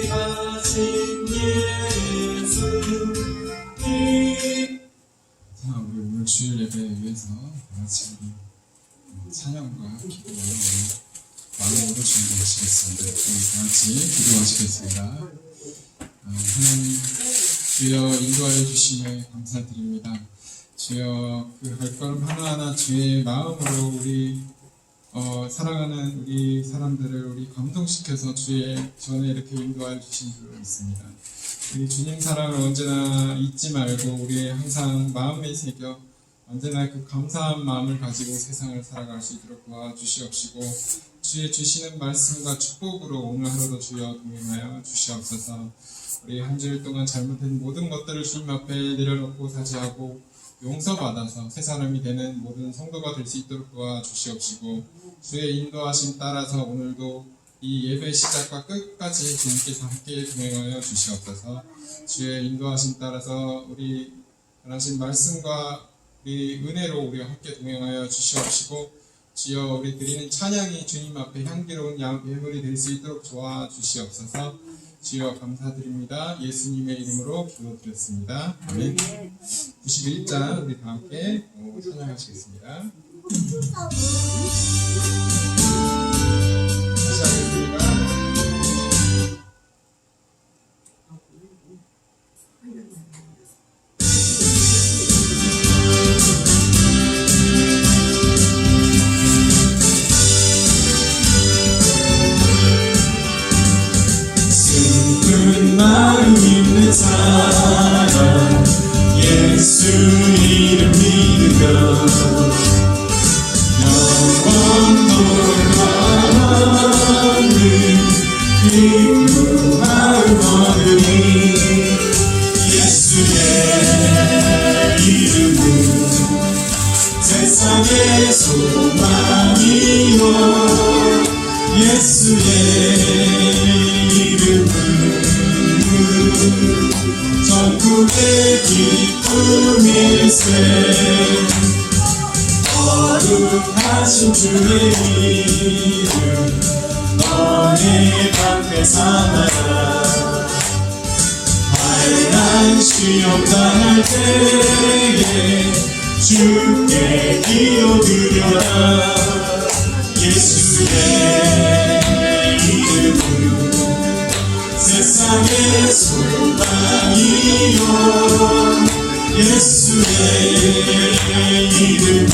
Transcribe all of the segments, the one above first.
존귀하신 예수. 자, 우리 오늘 주일 예배를 위해서 같이 우리 찬양과 기도로 마음으로 준비하시겠습니다. 우리 같이 기도하시겠습니다. 하나님, 주여 인도하여 주시에 감사드립니다. 주여 그 발걸음 하나하나 주의 마음으로 우리 사랑하는 우리 사람들을 우리 감동시켜서 주의 전에 이렇게 인도하여 주신 줄 믿습니다. 우리 주님 사랑을 언제나 잊지 말고 우리 항상 마음에 새겨 언제나 그 감사한 마음을 가지고 세상을 살아갈 수 있도록 도와주시옵시고, 주의 주시는 말씀과 축복으로 오늘 하루도 주여 동행하여 주시옵소서. 우리 한 주일 동안 잘못된 모든 것들을 주님 앞에 내려놓고 사죄하고 용서받아서 새 사람이 되는 모든 성도가 될 수 있도록 도와주시옵시고, 주의 인도하심 따라서 오늘도 이 예배 시작과 끝까지 주님께서 함께 동행하여 주시옵소서. 주의 인도하심 따라서 우리 하신 말씀과 우리 은혜로 우리와 함께 동행하여 주시옵시고, 주여 우리 드리는 찬양이 주님 앞에 향기로운 예물이 될 수 있도록 도와주시옵소서. 주여 감사드립니다. 예수님의 이름으로 기도드렸습니다. 아멘. 91장 우리 다 함께 찬양하시겠습니다. 다시 하겠습니다. 마음 있는 사람 예수 이름 믿으며 영원토록 가는 기쁜 마음 얻으니 예수의 이름은 세상의 소망이요 예수의 이름은 전국의 기쁨일세. 거룩하신 주의 이름 너의 방패 삼아라. 환난 시험 당할 때에 주께 기도드려라. 예수의 이름은 세상의 소망이요 예수의 이름은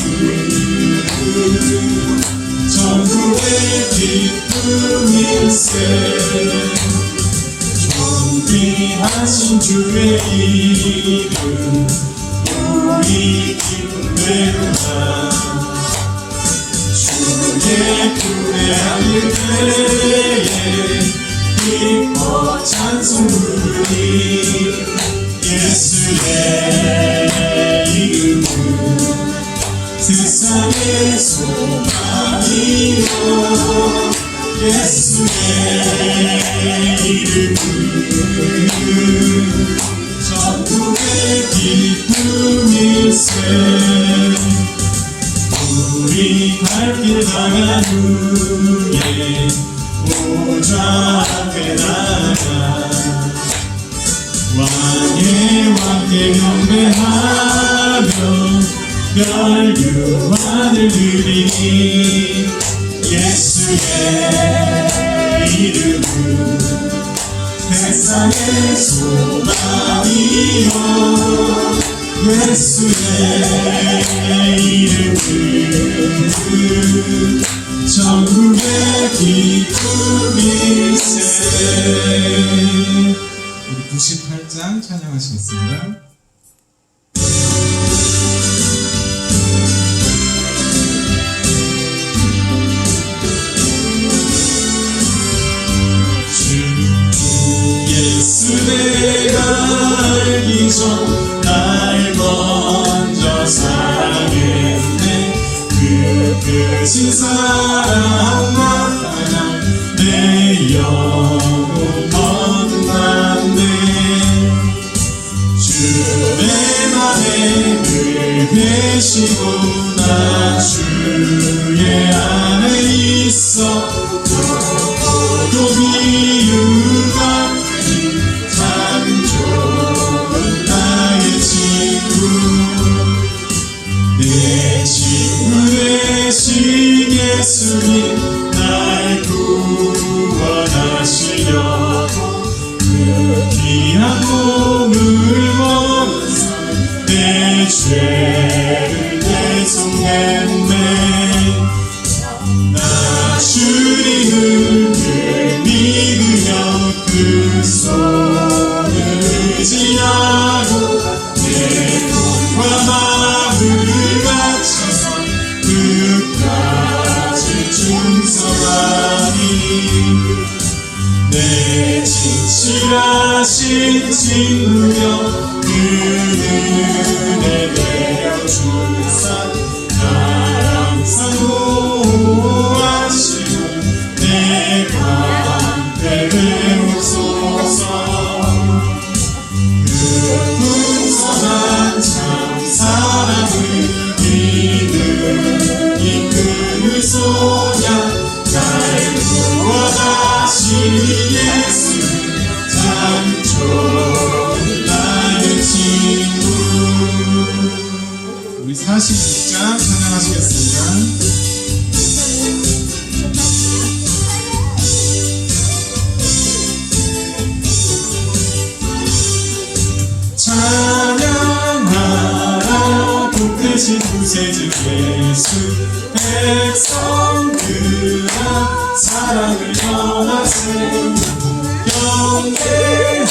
전국의 기쁨일세. 존귀하신 주의 이름 우리 기쁨 되구나. 주의 품에 안길 때에 기뻐 찬송 부르니 예수의 이름은 세상의 소망이요 예수의 이름은 전국의 기쁨일세. 우리 갈 길 당한 후에 보좌 앞에 나가 왕의 왕께 경배하며 멸류관을 드리니 예수의 이름은 세상의 소망이요 예수의 이름은 전국의 기쁨일세. 우리 98장 찬양하시겠습니다. 예수 내가 알기 전 날 먼저 사랑했네. 그 크신 사랑 나타나 내 영혼 건너네. 주의 맘에 늘 계시고 나 주의 안에 있어 예수님 날 구원하시려고 그 귀한 몸을 먹어서 내 죄를 대속했네. 나 주님을 늘 믿으며 그 손을 의지하고 내 몸과 마음을 바쳐서 끝까지 충성하니 내 진실하신 친구여 그 은혜 내려주사 날 항상 보호하시고 내 광대 배우소서. 그 풍성한 참 사랑을 믿음 이끄는 소냐 날 구원하신 예수 참 좋은 나의 친구. 우리 46장 찬양하시겠습니다. 찬양하라 복되신 구세주 예수 백성들아 사랑을 전하세. 경배하라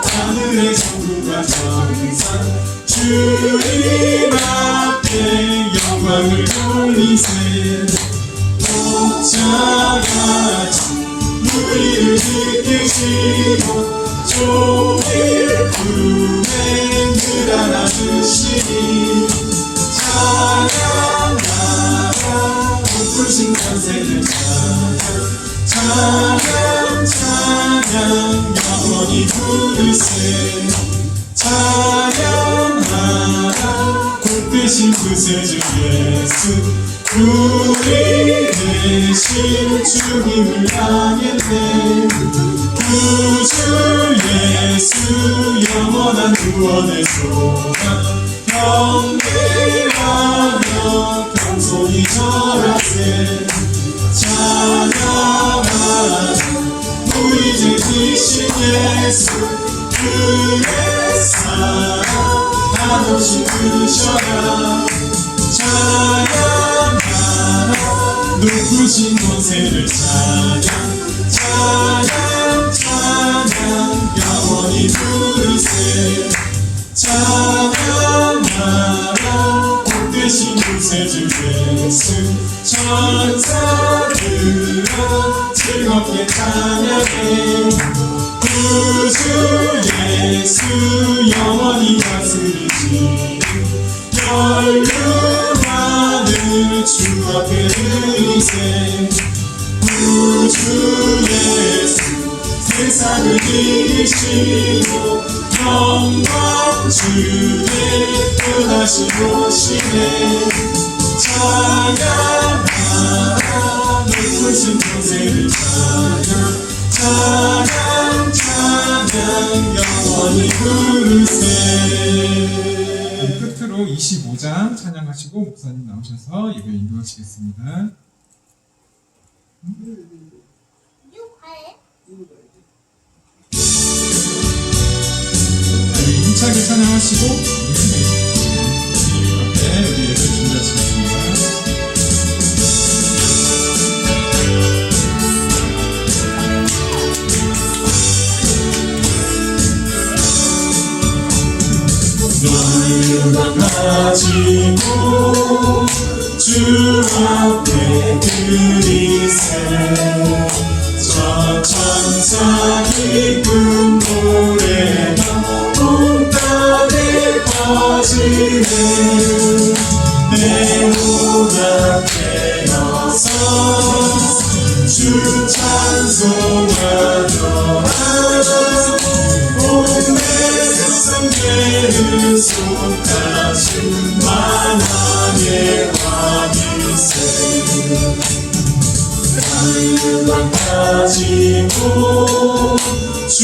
하늘의 성부가 천사 주님 앞에 영광을 돌리세. 복자같이 우리를 지키시고 종일 품에 늘 안아주시니 찬양하라 높으신 권세를 찬양 찬양 영원히 부르세. 찬양하라 곧되신 구세주 예수 우리 대신 죽임을 당했네. 구주 예수 영원한 구원의 소망 경배하며 겸손히 절하세. 찬양하라 우리 주 되신 예수 그의 사랑 한없이 부르셔라. 찬양하라 높으신 권세를 찬양 영원히 부르세. 찬양하라 복되신 구세주 예수 천사들아 즐겁게 찬양해. 구주 예수 영원히 다스리시니 연륜하늘 주 앞에 드리세. 구주 예수 세상을 이기시고 영광 주에 또 다시 오시네. 찬양하라 높으신 권세를 찬양 영원히 부르세. 끝으로 25장 찬양하시고 목사님 나오셔서 예배 인도하시겠습니다. 우리 힘차게 찬양하시고 우리 앞에 우리 예배 준비하시겠습니다. 너를 가지고 주 앞에 드리세. 저 천사 기쁜 노래가 온 땅에 퍼지네. 내 눈앞에 어서 주 찬송하더라. 온 내 세상에는 속하신 만왕의 왕이세. 하늘만 가지고 주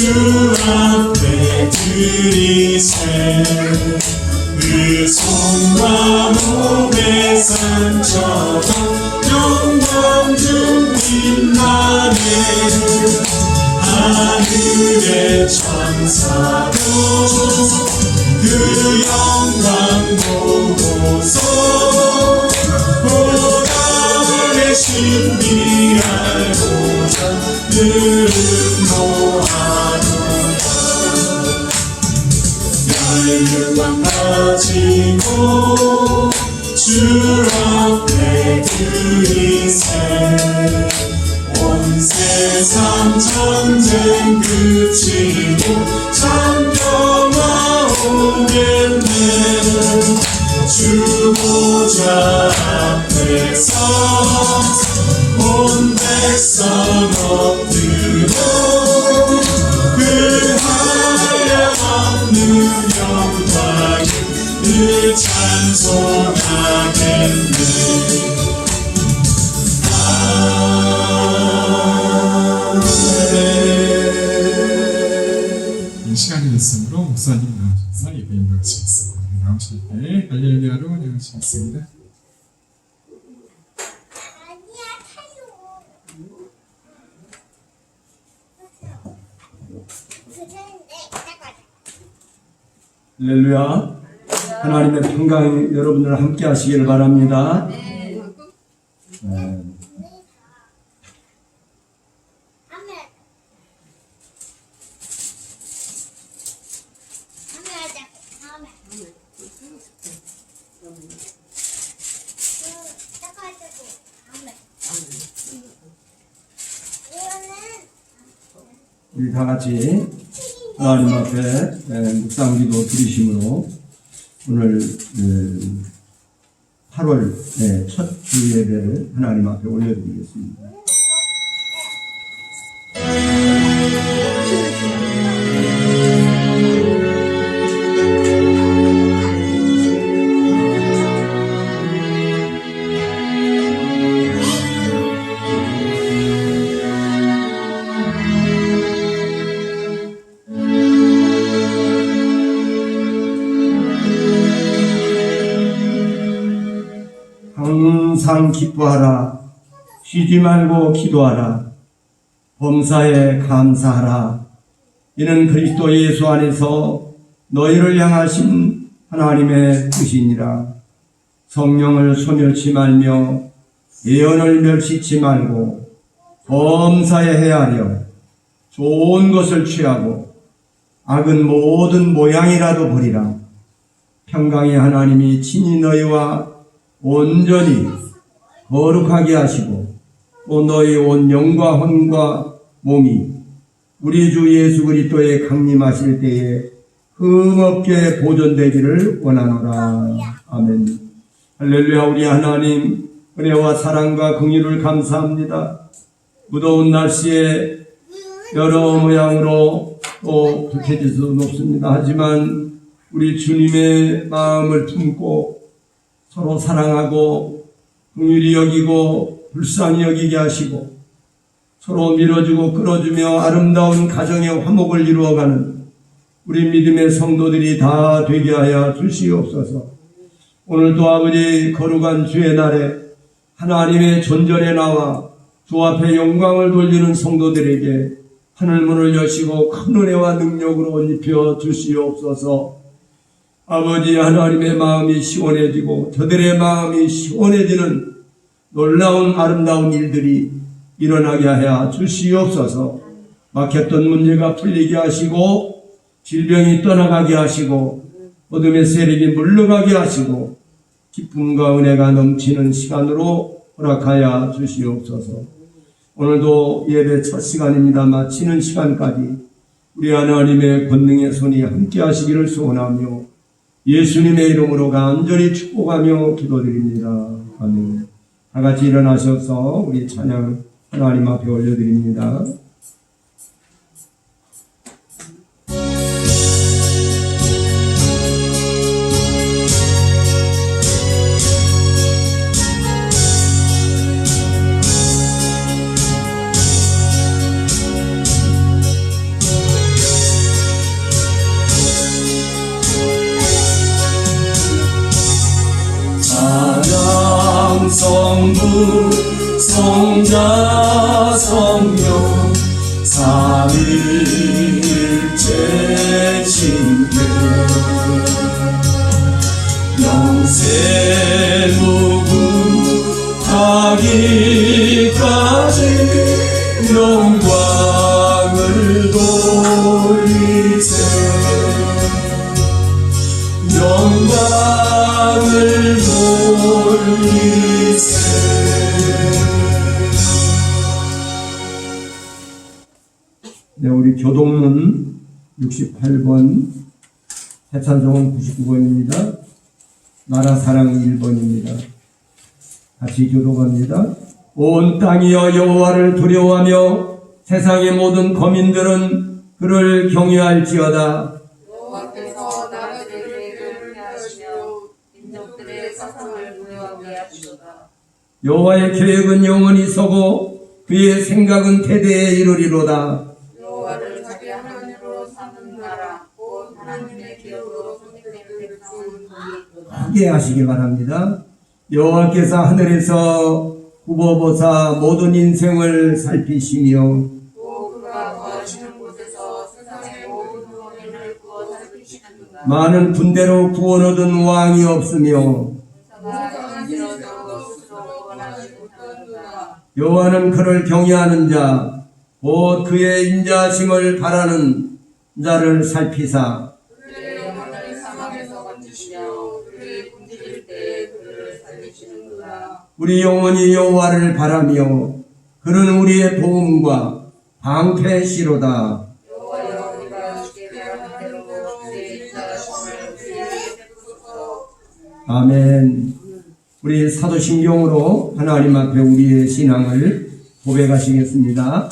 앞에 드리세. 그 손과 몸의 상처가 빛나네 하늘의 천사도 그 영광 보고서 보람의 신비하고자 늘노하노라 혈육왕 가지고 주 앞에 들이세 온 세상 전쟁 그치고 참 평화 오겠네 주 보좌 앞에서 온 백성 엎드려 그 하얀 없는 영광을 찬송하겠네 시간이 됐으므로 목사님 나오셔서 예배 인도하시겠습니다. 나오실 때 할렐루야로 인도하시겠습니다. 할렐루야. 하나님의 평강이 여러분들 함께 하시길 바랍니다. 네. 우리 다 같이 하나님 앞에 묵상기도 드리심으로 오늘 8월 첫 주 예배를 하나님 앞에 올려드리겠습니다. 항상 기뻐하라. 쉬지 말고 기도하라. 범사에 감사하라. 이는 그리스도 예수 안에서 너희를 향하신 하나님의 뜻이니라. 성령을 소멸치 말며 예언을 멸시치 말고 범사에 헤아려 좋은 것을 취하고 악은 모든 모양이라도 버리라. 평강의 하나님이 친히 너희와 온전히 거룩하게 하시고 또 너희 온 영과 혼과 몸이 우리 주 예수 그리스도의 강림하실 때에 흠없게 보존되기를 원하노라. 아멘. 할렐루야. 우리 하나님 은혜와 사랑과 긍휼을 감사합니다. 무더운 날씨에 여러 모양으로 또 불쾌질 수는 없습니다. 하지만 우리 주님의 마음을 품고 서로 사랑하고 긍휼히 여기고 불쌍히 여기게 하시고 서로 밀어주고 끌어주며 아름다운 가정의 화목을 이루어가는 우리 믿음의 성도들이 다 되게 하여 주시옵소서. 오늘도 아버지 거룩한 주의 날에 하나님의 존전에 나와 주 앞에 영광을 돌리는 성도들에게 하늘문을 여시고 큰 은혜와 능력으로 옷 입혀 주시옵소서. 아버지 하나님의 마음이 시원해지고 저들의 마음이 시원해지는 놀라운 아름다운 일들이 일어나게 하여 주시옵소서. 막혔던 문제가 풀리게 하시고 질병이 떠나가게 하시고 어둠의 세력이 물러가게 하시고 기쁨과 은혜가 넘치는 시간으로 허락하여 주시옵소서. 오늘도 예배 첫 시간입니다. 마치는 시간까지 우리 하나님의 권능의 손이 함께 하시기를 소원하며 예수님의 이름으로 간절히 축복하며 기도드립니다. 아멘. 다 같이 일어나셔서 우리 찬양 하나님 앞에 올려드립니다. 성부 성자 성령 삼위일체 신들 영세무궁하기까지 영광을 돌리세 영광을 돌리세. 네, 우리 교동은 68번, 새찬송은 99번입니다. 나라사랑 1번입니다. 같이 교독합니다. 온 땅이여 여호와를 두려워하며 세상의 모든 거민들은 그를 경외할지어다. 여호와께서 나라들에게 하시며 민족들의 사상을 무효하게 하시도다. 여호와의 계획은 영원히 서고 그의 생각은 대대에 이르리로다. 여호와를 자기 하나님으로 삼은 나라 곧 하나님의 기업으로 선택된 백성은 하게 하시기 바랍니다. 여호와께서 하늘에서 후보보사 모든 인생을 살피시며 또 그가 거하시는 곳에서 세상의 모든 원인을 구워 살피시는구나. 많은 군대로 구원 얻은 왕이 없으며 자가 강지러져 스스로 구원하지 못하는구나. 여호와는 그를 경외하는 자, 곧 그의 인자심을 바라는 자를 살피사 그의 영혼을 사망에서 건지시며 그의 굶주릴 때에 그를 살리시는구나. 우리 영혼이 여호와를 바라며 그는 우리의 도움과 방패시로다. 여호와여 우리가 주께 대하는 대로 그의 인자심을 우리에게 베푸소서. 아멘. 우리 사도신경으로 하나님 앞에 우리의 신앙을 고백하시겠습니다.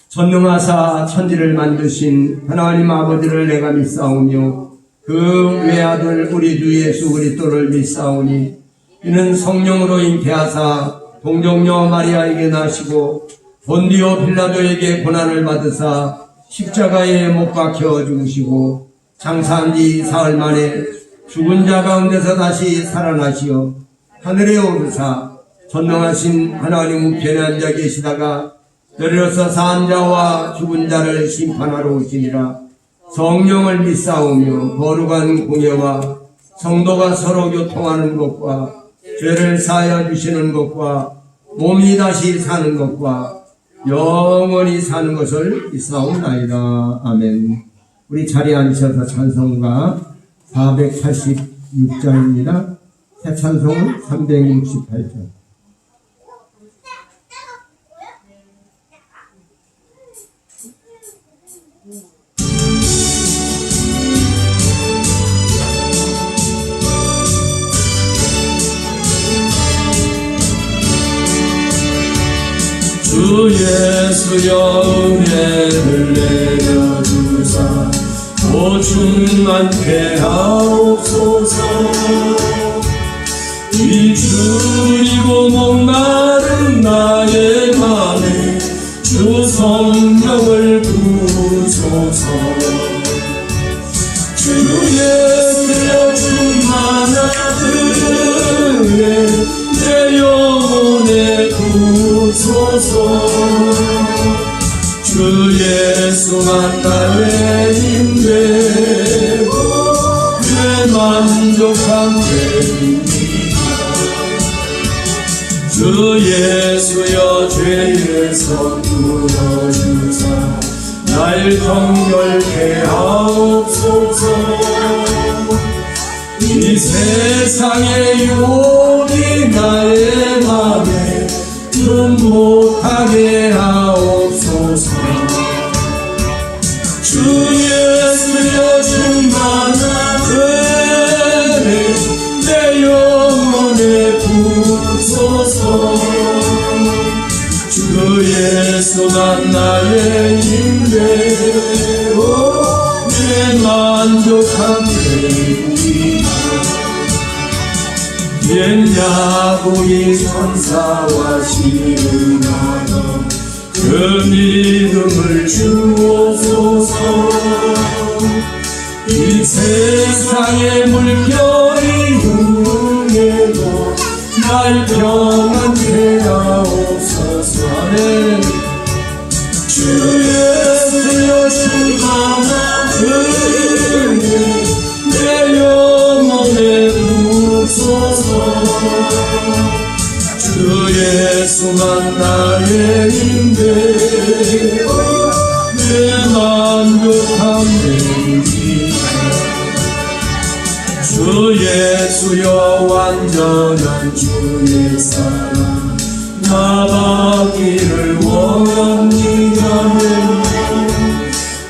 전능하사 천지를 만드신 하나님 아버지를 내가 믿사오며 그 외아들 우리 주 예수 그리스도를 믿사오니 이는 성령으로 잉태하사 동정녀 마리아에게 나시고 본디오 빌라도에게 고난을 받으사 십자가에 못 박혀 죽으시고 장사한 지 사흘 만에 죽은 자 가운데서 다시 살아나시어 하늘에 오르사 전능하신 하나님 우편에 앉아 계시다가 내려서 산 자와 죽은 자를 심판하러 오시니라. 성령을 믿사오며 거룩한 공예와 성도가 서로 교통하는 것과 죄를 사하여 주시는 것과 몸이 다시 사는 것과 영원히 사는 것을 믿사옵나이다. 아멘. 우리 자리에 앉으셔서 찬송가 486장입니다. 새 찬송은 368장. 주 예수여 은혜를 내려주사 오충만케 하옵소서. 이 줄이고 목마른 나의 맘에 주 성령을 부으소서. 주 예수여 충만하시네 내 영혼에 부으소서. 주 예수만 나의 힘되고 내 만족한 되입니다. 주 예수여 죄에서 풀어주사 날 정결케 하옵소서. 이 세상의 유혹이 나의 맘에 못하게 하옵소서. 주 예수여 충만하네 내 영혼에 부으소서. 주 예수만 나의 힘되고 내 만족한 되입니다. 옛 야곱이 천사와 씨름하던 그 믿음을 주옵소서. 이 세상의 물결이 흉해도 날 평안케 하옵소서. 예수만 나의 힘대 내 만족함 됩니다. 주 예수여 완전한 주의 사랑 나 받기를 원합니다.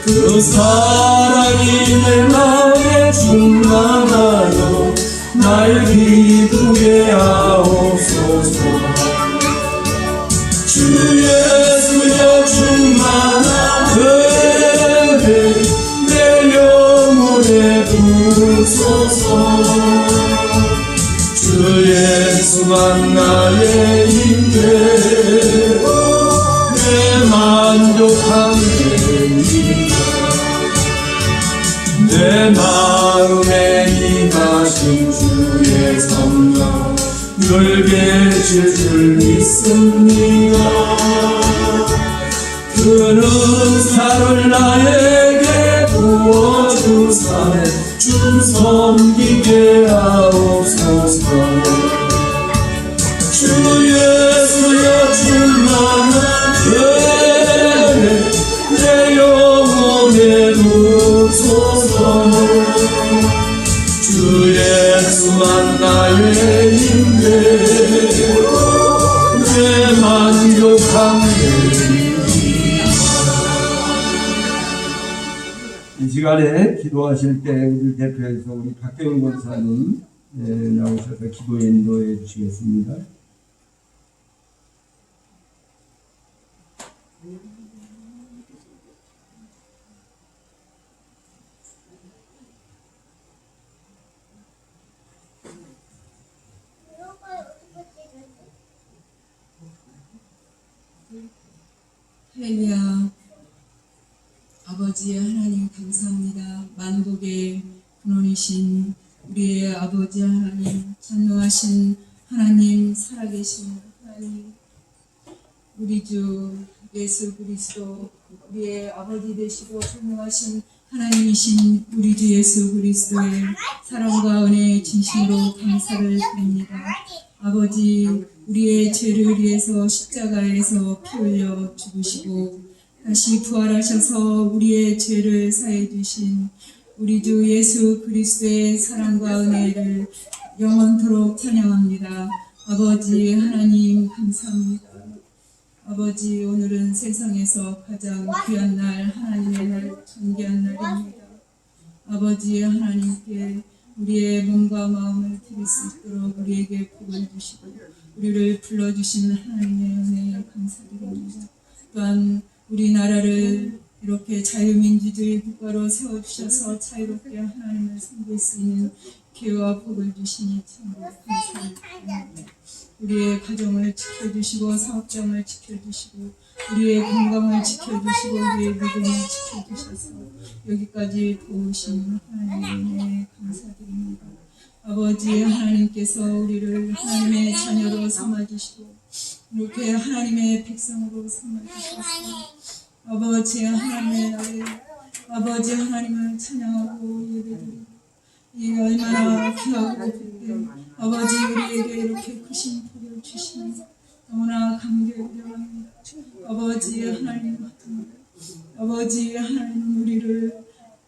그 사랑이 내 마음에 충만하여 날 기쁘게 하옵소서. 주 예수여 충만한 은혜 내 영혼에 부소서. 주 예수만 나의 힘대 내 만족함 됩니다. 내 마음에 임하신 주의 성령 늘 계실 줄 믿습니다. 그 은사를 나에게 부어주사 주 섬기게 하옵소서. 주 예수여 충만한 은혜 내 영혼에 부소서. 주 예수만 나의 힘대 내 만족함 됩니다. 이 시간에 기도하실 때 우리 대표해서 우리 박경인 권사님 나오셔서 기도 인도해 주시겠습니다. 할렐루야. 아버지 하나님 감사합니다. 만복의 근원이신 우리의 아버지 하나님, 전능하신 하나님, 살아계신 하나님, 우리 주 예수 그리스도 우리의 아버지 되시고 전능하신 하나님이신 우리 주 예수 그리스도의 사랑과 은혜에 진심으로 감사를 드립니다. 아버지, 우리의 죄를 위해서 십자가에서 피 흘려 죽으시고 다시 부활하셔서 우리의 죄를 사해 주신 우리 주 예수 그리스도의 사랑과 은혜를 영원토록 찬양합니다. 아버지 하나님 감사합니다. 아버지, 오늘은 세상에서 가장 귀한 날, 하나님의 날, 존귀한 날입니다. 아버지 하나님께 우리의 몸과 마음을 드릴 수 있도록 우리에게 복을 주시고 우리를 불러주신 하나님의 은혜에 감사드립니다. 또한 우리나라를 이렇게 자유민주주의 국가로 세워주셔서 자유롭게 하나님을 섬길 수 있는 기회와 복을 주시니 참으로 감사드립니다. 우리의 가정을 지켜주시고 사업장을 지켜주시고 우리의 건강을 지켜주시고 우리의 믿음을 지켜주셔서 여기까지 도우신 하나님의 은혜에 감사드립니다. 아버지 하나님께서 우리를 하나님의 자녀로 삼아주시고 이렇게 하나님의 백성으로 삼아주셔서 아버지 하나님의 날에 아버지 하나님을 찬양하고 예배드리고 이 얼마나 귀하고 기쁘게 아버지 우리에게 이렇게 크신 복을 주시니 너무나 감격합니다. 아버지 하나님 같은 아버지 하나님 우리를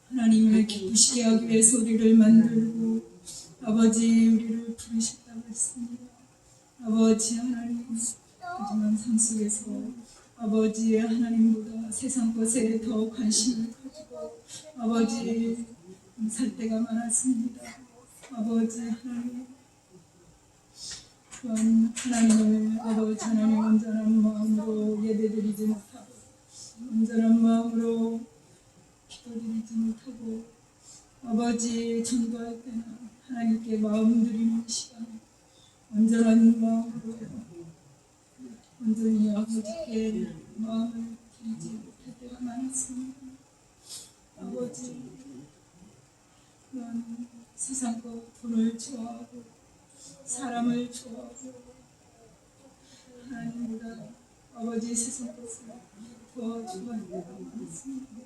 하나님을 기쁘시게 하기 위해서 우리를 만들고 아버지 우리를 부르셨다고 했습니다. 아버지 하나님, 하지만 삶 속에서 아버지 하나님보다 세상 것에 더 관심을 가지고 아버지 살 때가 많았습니다. 아버지 하나님, 또한 하나님을 아버지 하나님 온전한 마음으로 예배드리지 못하고 온전한 마음으로 기도드리지 못하고 아버지 전도할 때는 하나님께 마음 드리는 시간 온전한 마음으로 온전히 아버지께 마음을 드리지 못할 때가 많았습니다. 아버지, 그런 세상 것 돈을 좋아하고 사람을 좋아하고 하나님보다 아버지 세상 것을 더 좋아할 때가 많습니다.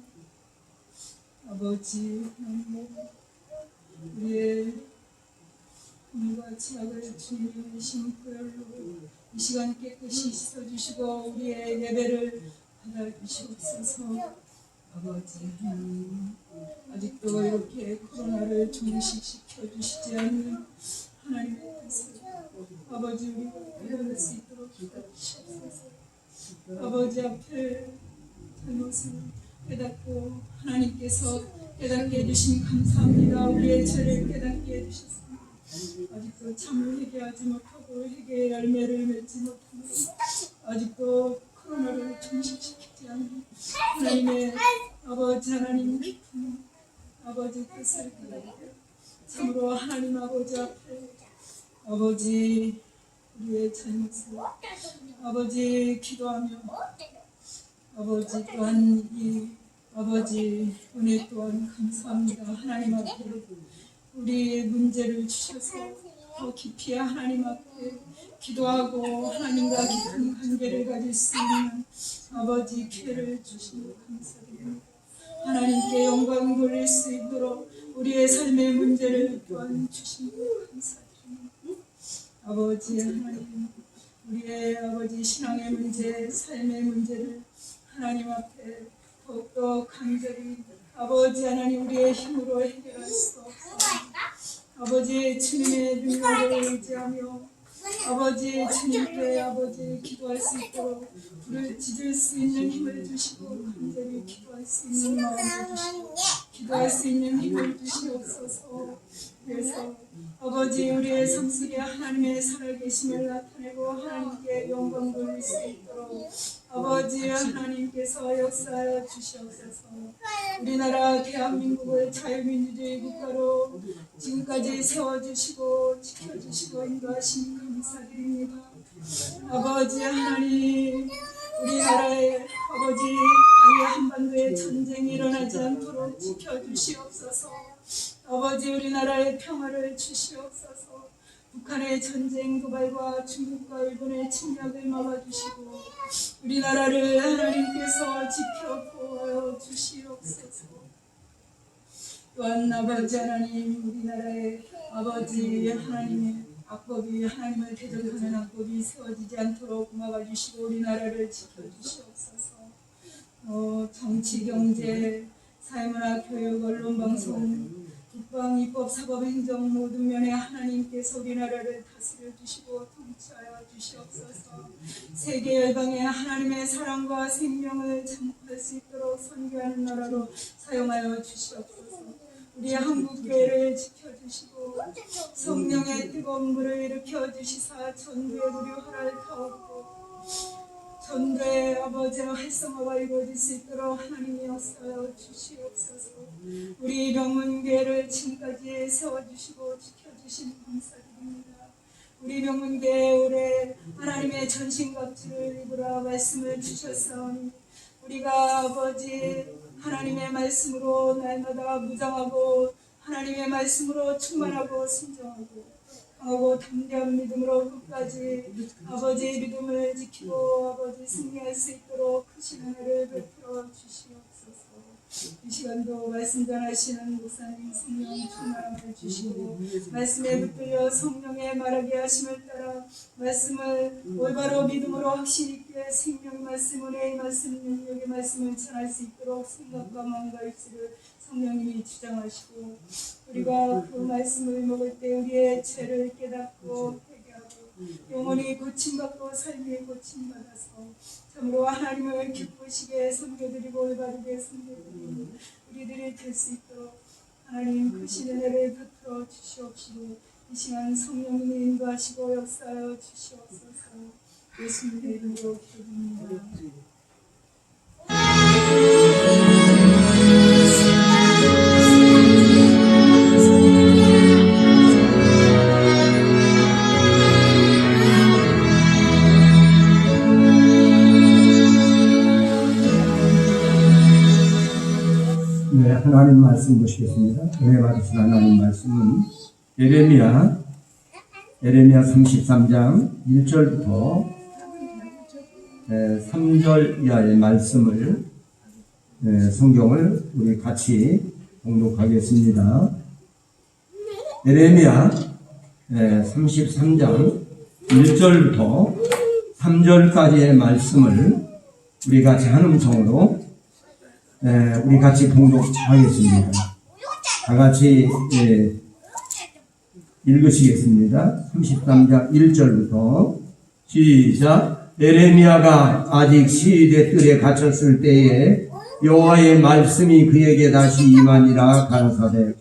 아버지 하나님, 우리의 꿈과 지약을 주님의 심포열로 이 시간 깨끗이 씻어주시고 우리의 예배를 받아주시옵소서. 아버지 하나님, 아직도 이렇게 코로나를 종식시켜 주시지 않는 하나님의 뜻을 아버지 우리가 이뤄낼 수 있도록 도와주시옵소서. 아버지 앞에 잘못을 깨닫고 하나님께서 깨닫게 해주심 감사합니다. 우리의 죄를 깨닫게 해주셨습니다. 아직도 참을 회개하지 못하고 회개의 열매를 맺지 못하고 아직도 코로나를 종식시키지 않는 하나님의 아버지 하나님 깊은 아버지 뜻을 깨닫게 참으로 하나님 아버지 앞에 아버지 우리의 잘못을 아버지 기도하며 아버지 또한 이 아버지 은혜 또한 감사합니다. 하나님 앞에 우리의 문제를 주셔서 더 깊이 하나님 앞에 기도하고 하나님과 깊은 관계를 가질 수 있는 아버지 기회를 주시니 감사드립니다. 하나님께 영광 돌릴 수 있도록 우리의 삶의 문제를 또한 주시니 감사드립니다. 아버지 하나님, 우리의 아버지 신앙의 문제, 삶의 문제를 하나님 앞에 더욱더 간절히 아버지 하나님 우리의 힘으로 해결할 수 없습니다. 아버지 주님의 능력을 의지하며 아버지 주님께 아버지 기도할 수 있도록 불을 지질 수 있는 힘을 주시고 간절히 기도할 수 있는 마음을 주시고 기도할 수 있는 힘을 주시옵소서. 그래서 아버지 우리의 삶 속에 하나님의 살아계심을 나타내고 하나님께 영광 돌릴 수 있도록 아버지 하나님께서 역사하여 주시옵소서. 우리나라 대한민국을 자유민주주의 국가로 지금까지 세워주시고 지켜주시고 인도하신 감사드립니다. 아버지 하나님, 우리나라의 아버지 이 한반도에 전쟁이 일어나지 않도록 지켜주시옵소서. 아버지 우리나라의 평화를 주시옵소서. 북한의 전쟁 도발과 중국과 일본의 침략을 막아주시고 우리나라를 하나님께서 지켜 보호하여 주시옵소서. 또한 아버지 하나님, 우리나라의 아버지 하나님의 악법이 하나님을 대적하는 악법이 세워지지 않도록 막아주시고 우리나라를 지켜주시옵소서. 정치, 경제, 사회문화, 교육, 언론방송, 국방, 입법, 사법, 행정 모든 면에 하나님께서 우리나라를 다스려 주시고 통치하여 주시옵소서. 세계 열방에 하나님의 사랑과 생명을 전할 수 있도록 선교하는 나라로 사용하여 주시옵소서. 우리 한국교회를 지켜주시고 성령의 뜨거운 불을 일으켜 주시사 전도의 무료화를 타옵고 전도의 아버지 활성화가 이루어질 수 있도록 하나님이 역사하여 주시옵소서. 우리 명문교회를 지금까지 세워주시고 지켜주신 감사드립니다. 우리 명문교회 올해 하나님의 전신갑주를 입으라 말씀을 주셨사오니 우리가 아버지 하나님의 말씀으로 날마다 무장하고 하나님의 말씀으로 충만하고 순종하고 강하고 담대한 믿음으로 끝까지 아버지의 믿음을 지키고 아버지 승리할 수 있도록 크신 은혜를 베풀어 주시옵소서. 이 시간도 말씀 전하시는 목사님 성령 충만함을 주시고 말씀에 붙들려 성령의 말하게 하심을 따라 말씀을 올바로 믿음으로 확신 있게 생명 말씀, 은혜의 말씀, 능력의 말씀을 전할 수 있도록 생각과 마음과 입술을 성령님이 주장하시고 우리가 그 말씀을 먹을 때 우리의 죄를 깨닫고 회개하고 영혼이 고침받고 삶이 고침받아서 참으로 하나님을 기쁘시게 섬겨드리고 올바르게 섬겨드리는 우리들이 될 수 있도록 하나님 크신 은혜를 베풀어 주시옵시고 이 시간 성령님이 인도하시고 역사하여 주시옵소서. 예수님의 이름으로 기도드립니다. 네, 하나님 말씀 보시겠습니다. 은혜 받으신 하나님 말씀은 예레미야 33장 1절부터 3절 이하의 말씀을 성경을 우리 같이 봉독하겠습니다. 예레미야 33장 1절부터 3절까지의 말씀을 우리 같이 한 음성으로 우리 같이 봉독하겠습니다. 다 같이 읽으시겠습니다. 33장 1절부터 시작. 에레미야가 아직 시대 뜰에 갇혔을 때에 여호와의 말씀이 그에게 다시 임하니라. 가라사대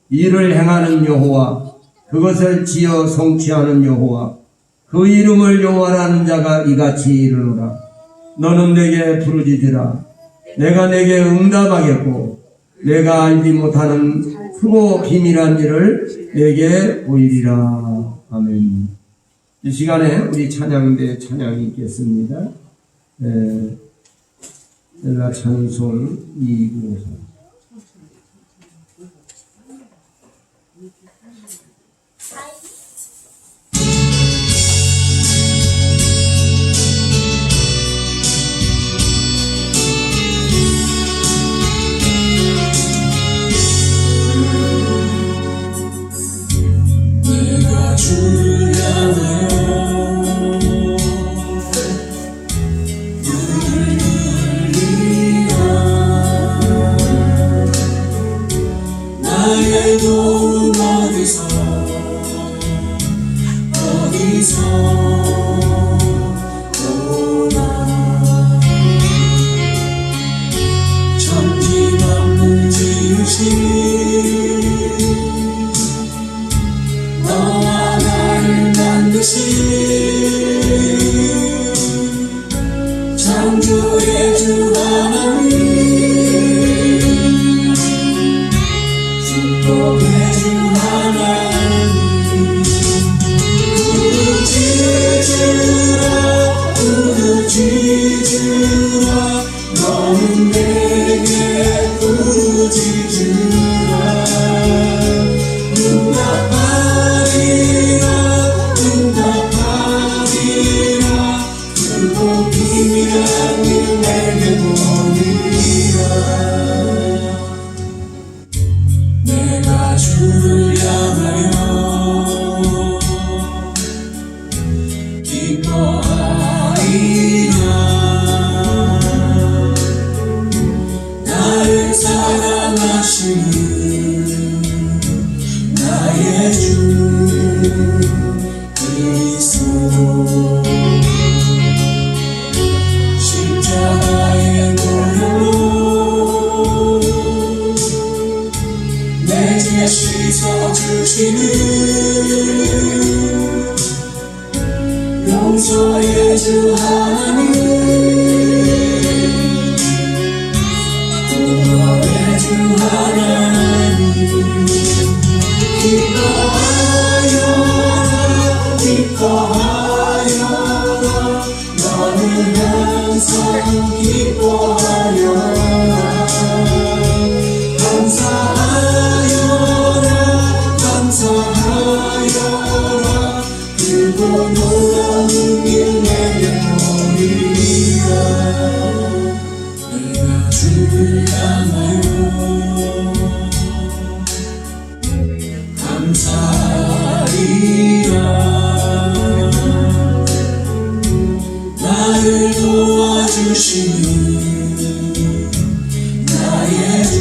이를 행하는 여호와, 그것을 지어 성취하는 여호와, 그 이름을 여호와라는 자가 이같이 이르노라. 너는 내게 부르짖으라. 내가 내게 응답하겠고 내가 알지 못하는 크고 비밀한 일을 내게 보이리라. 아멘. 이 시간에 우리 찬양대 찬양이 있겠습니다. 셀라 찬송 295. 내가 주를 향하여 눈을 돌리라. 나의 도움 어디서 오나. 천지 만물 지으신 너와 나를 만드신 창조의 주 하나님, 축복의 주 하나님. 부르짖으라 너는 내게 부르짖으라. 응답하리라. 크고 비밀한 일 내게 보이리라. 내가 주를 향하여 기뻐하리라. 나를 사랑하시는 나의 주 그리스도, 십자가의 보혈로 내 죄 씻어주시는 용서의 주 하나님, 구원의 주 하나님. 기뻐하여라. 너는 항상 기뻐하여라. 감사하여라. 그리고 놀라운 일 내게 보이리라. 내가 주를 향하여 감사하리라. 나를 도와주시는 나의 주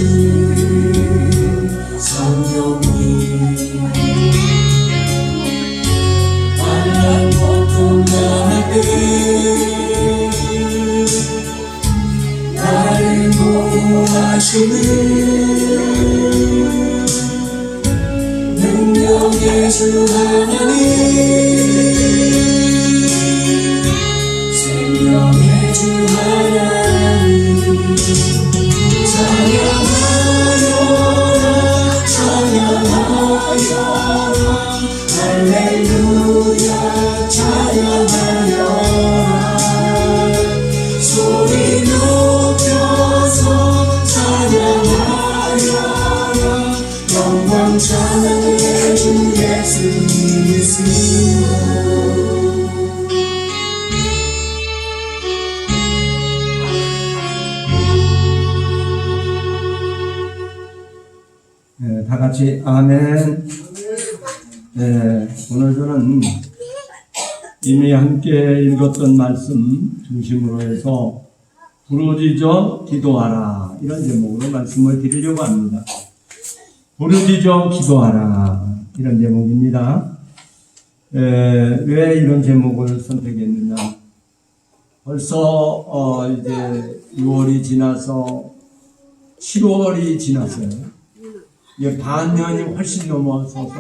성령님, 환난 고통 당할 때 나를 보호하시는 능력의 주 하나님, 생명의 주 하나님. 찬양하여라. 찬양하여라. 할렐루야. 찬양하여라. 소리 높여서 찬양하여라. 영광 찬양의 주 예수 그리스도. 다 같이 아멘. 오늘 저는 이미 함께 읽었던 말씀 중심으로 해서 부르짖어 기도하라 이런 제목으로 말씀을 드리려고 합니다. 부르짖어 기도하라 이런 제목입니다. 왜 이런 제목을 선택했느냐? 벌써 이제 6월이 지나서 7월이 지났어요. 이제 반년이 훨씬 넘어서서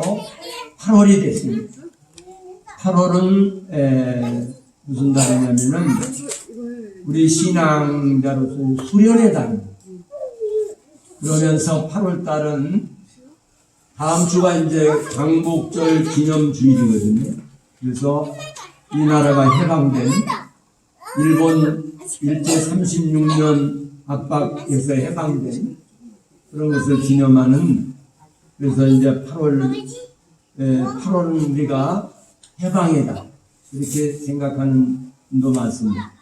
8월이 됐습니다. 8월은 무슨 달이냐면은 우리 신앙자로서 수련의 달입니다. 그러면서 8월 달은 다음 주가 이제 광복절 기념주일이거든요. 그래서 이 나라가 해방된 일본 일제 36년 압박에서 해방된 그런 것을 기념하는, 그래서 이제 8월은 우리가 해방이다 이렇게 생각하는 분도 많습니다.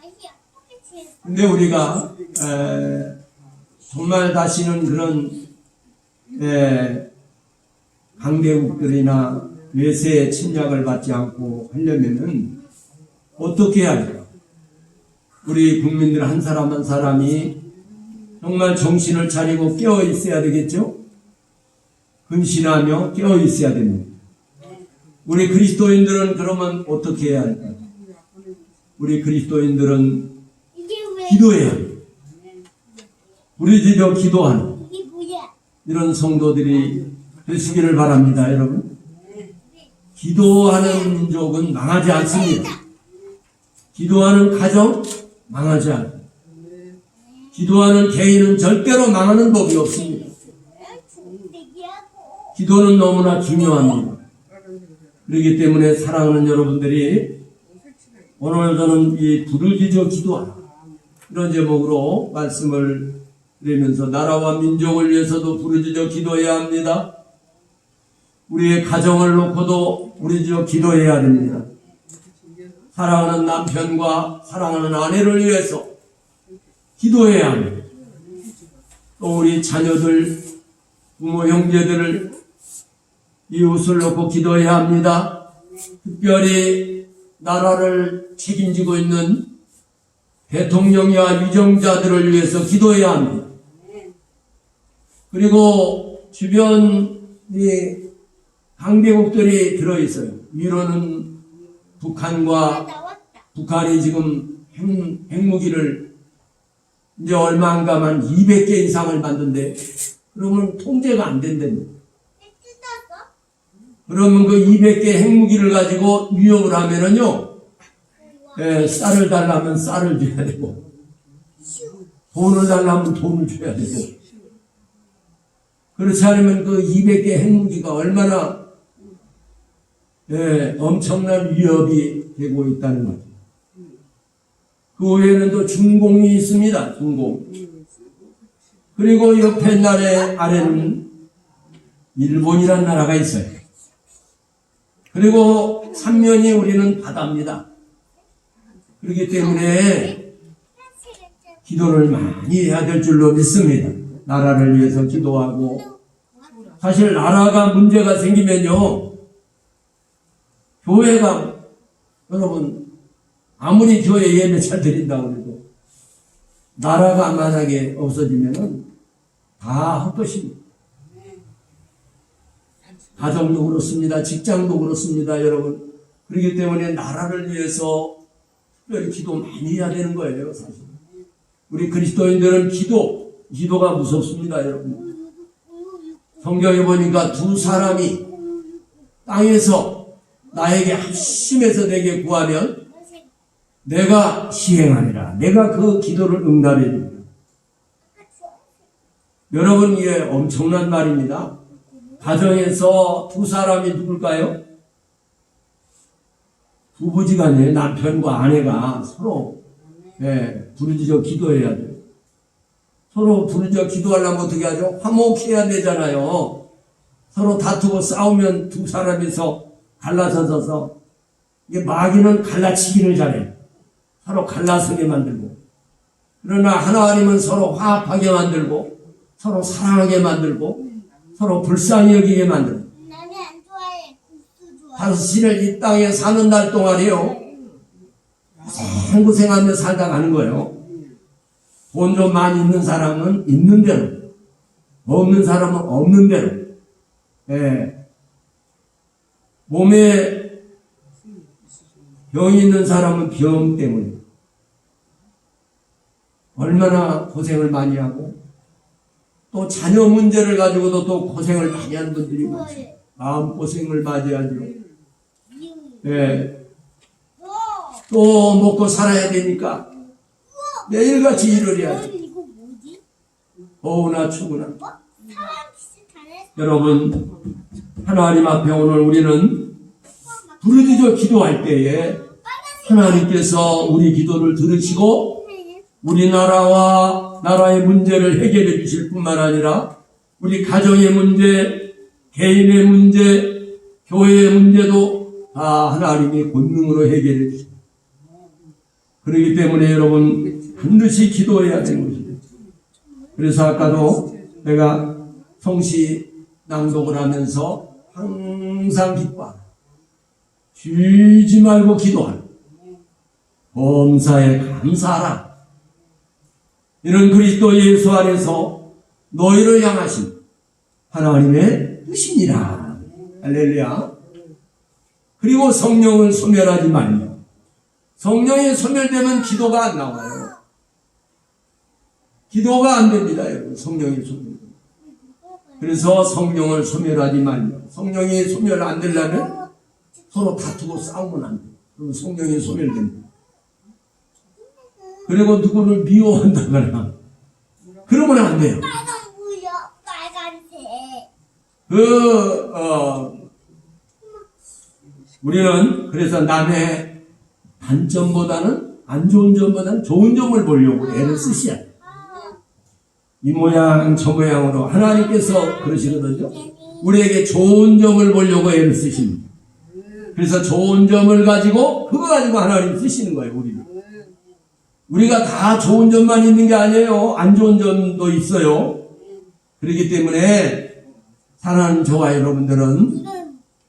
근데 우리가 정말 다시는 그런 강대국들이나 외세의 침략을 받지 않고 하려면은 어떻게 해야 할까? 우리 국민들 한 사람 한 사람이 정말 정신을 차리고 깨어 있어야 되겠죠? 근신하며 깨어 있어야 됩니다. 우리 그리스도인들은 그러면 어떻게 해야 할까요? 우리 그리스도인들은 기도해야 합니다. 부르짖어 기도하는 이런 성도들이 되시기를 바랍니다, 여러분. 기도하는 민족은 망하지 않습니다. 기도하는 가정 망하지 않습니다. 기도하는 개인은 절대로 망하는 법이 없습니다. 기도는 너무나 중요합니다. 그렇기 때문에 사랑하는 여러분들이 오늘 저는 이 부르짖어 기도하라 이런 제목으로 말씀을 드리면서 나라와 민족을 위해서도 부르짖어 기도해야 합니다. 우리의 가정을 놓고도 부르짖어 기도해야 됩니다. 사랑하는 남편과 사랑하는 아내를 위해서 기도해야 합니다. 또 우리 자녀들, 부모, 형제들을 이웃을 놓고 기도해야 합니다. 특별히 나라를 책임지고 있는 대통령이야 위정자들을 위해서 기도해야 합니다. 그리고 주변 강대국들이 들어있어요. 위로는 북한이 지금 핵무기를 이제 얼마 안 가면 200개 이상을 만든데 그러면 통제가 안 된답니다. 그러면 그 200개 핵무기를 가지고 위협을 하면은요, 쌀을 달라면 쌀을 줘야 되고, 돈을 달라면 돈을 줘야 되고, 그렇지 않으면 그 200개 핵무기가 얼마나 엄청난 위협이 되고 있다는 거죠. 그 외에는 또 중공이 있습니다. 중공. 그리고 옆에 아래는 일본이라는 나라가 있어요. 그리고 삼면이 우리는 바다입니다. 그렇기 때문에 기도를 많이 해야 될 줄로 믿습니다. 나라를 위해서 기도하고, 사실 나라가 문제가 생기면요, 교회가, 여러분, 아무리 교회 예배 잘 드린다고 해도 나라가 만약에 없어지면은 다 헛것입니다. 가정도 그렇습니다. 직장도 그렇습니다, 여러분. 그렇기 때문에 나라를 위해서 특별히 기도 많이 해야 되는 거예요, 사실. 우리 그리스도인들은 기도가 무섭습니다, 여러분. 성경에 보니까 두 사람이 땅에서 나에게 합심해서 내게 구하면 내가 시행하리라. 내가 그 기도를 응답해 줍니다. 여러분, 이게 엄청난 말입니다. 가정에서 두 사람이 누굴까요? 부부지간에 남편과 아내가 서로 부르짖어 기도해야 돼요. 서로 부르짖어 기도하려면 어떻게 하죠? 화목해야 되잖아요. 서로 다투고 싸우면 두 사람이서 갈라서서, 이게 마귀는 갈라치기를 잘해요. 서로 갈라서게 만들고. 그러나 하나님은 서로 화합하게 만들고, 서로 사랑하게 만들고, 서로 불쌍히 여기게 만들고. 나는 안 좋아해. 국수 좋아해. 당신을 이 땅에 사는 날 동안에요, 고생하며 살다 가는 거예요. 돈 좀 많이 있는 사람은 있는 대로, 없는 사람은 없는 대로. 예. 몸에 병이 있는 사람은 병 때문에 얼마나 고생을 많이 하고, 또 자녀 문제를 가지고도 또 고생을 많이 하는 분들이 많습니다. 마음 고생을 맞이하죠. 예. 또 먹고 살아야 되니까 매일같이 일을 해야지. 더우나 추구나. 여러분, 하나님 앞에 오늘 우리는 부르짖어 기도할 때에 하나님께서 우리 기도를 들으시고 우리나라와 나라의 문제를 해결해 주실 뿐만 아니라 우리 가정의 문제, 개인의 문제, 교회의 문제도 다 하나님이 권능으로 해결해 주십니다. 그렇기 때문에 여러분 반드시 기도해야 되는 것입니다. 그래서 아까도 내가 성시 낭독을 하면서 항상 기뻐하라, 쉬지 말고 기도하라, 범사에 감사하라. 이런 그리스도 예수 안에서 너희를 향하신 하나님의 뜻이니라. 할렐루야. 그리고 성령을 소멸하지 말며. 성령이 소멸되면 기도가 안 나와요. 기도가 안 됩니다, 여러분. 성령이 소멸되면. 그래서 성령을 소멸하지 말며. 성령이 소멸 안 되려면 서로 다투고 싸우면 안 돼요. 그러면 성령이 소멸됩니다. 그리고 누구를 미워한다거나 그러면 안 돼요. 빨간 물이요, 빨간색. 우리는 그래서 남의 단점보다는, 안 좋은 점보다는 좋은 점을 보려고 애를 쓰셔야 돼요. 이 모양 저 모양으로 하나님께서 그러시거든요. 우리에게 좋은 점을 보려고 애를 쓰십니다. 그래서 좋은 점을 가지고 그거 가지고 하나님 쓰시는 거예요. 우리가 다 좋은 점만 있는 게 아니에요. 안 좋은 점도 있어요. 그렇기 때문에 사랑하는 저와 여러분들은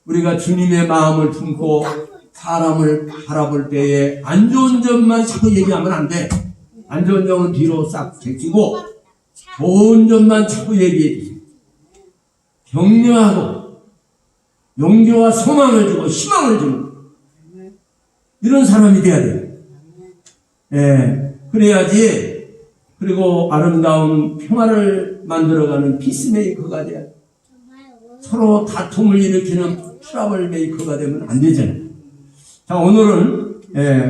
우리가 주님의 마음을 품고 사람을 바라볼 때에 안 좋은 점만 자꾸 얘기하면 안 돼. 안 좋은 점은 뒤로 싹 제치고 좋은 점만 자꾸 얘기해 주세요. 격려하고 용기와 소망을 주고 희망을 주는 이런 사람이 돼야 돼요. 예, 그래야지. 그리고 아름다운 평화를 만들어가는 피스메이커가 돼야 돼. 서로 다툼을 일으키는 트러블 메이커가 되면 안 되잖아요. 자, 오늘은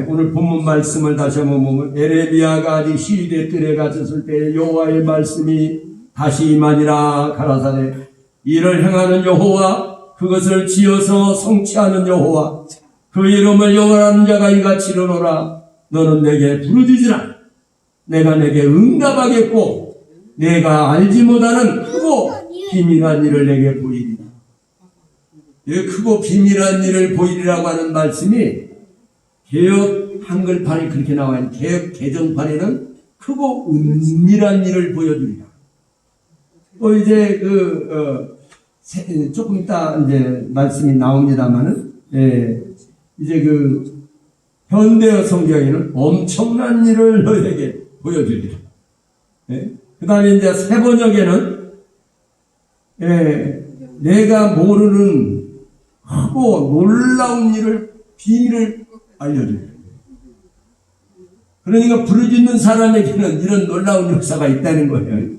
오늘 본문 말씀을 다시 한번 보면 에레미야가 아직 시위대 뜰에 갇혔을 때 여호와의 말씀이 다시 임하니라. 가라사대 이를 행하는 여호와, 그것을 지어서 성취하는 여호와, 그 이름을 영원하는 자가 이같이 이르노라. 너는 내게 부르짖으라. 내가 내게 응답하겠고 내가 알지 못하는 크고 비밀한 일을 내게 보이리라. 이 크고 비밀한 일을 보이리라고 하는 말씀이 개역 한글판에 그렇게 나와요. 개역 개정판에는 크고 은밀한 일을 보여주리라. 또 이제 조금 이따 이제 말씀이 나옵니다만은, 이제 현대어 성경에는 엄청난 일을 너에게 보여주리라. 그 다음에 이제 새 번역에는, 내가 모르는 크고 놀라운 일을, 비밀을 알려주리라. 그러니까 부르짖는 사람에게는 이런 놀라운 역사가 있다는 거예요.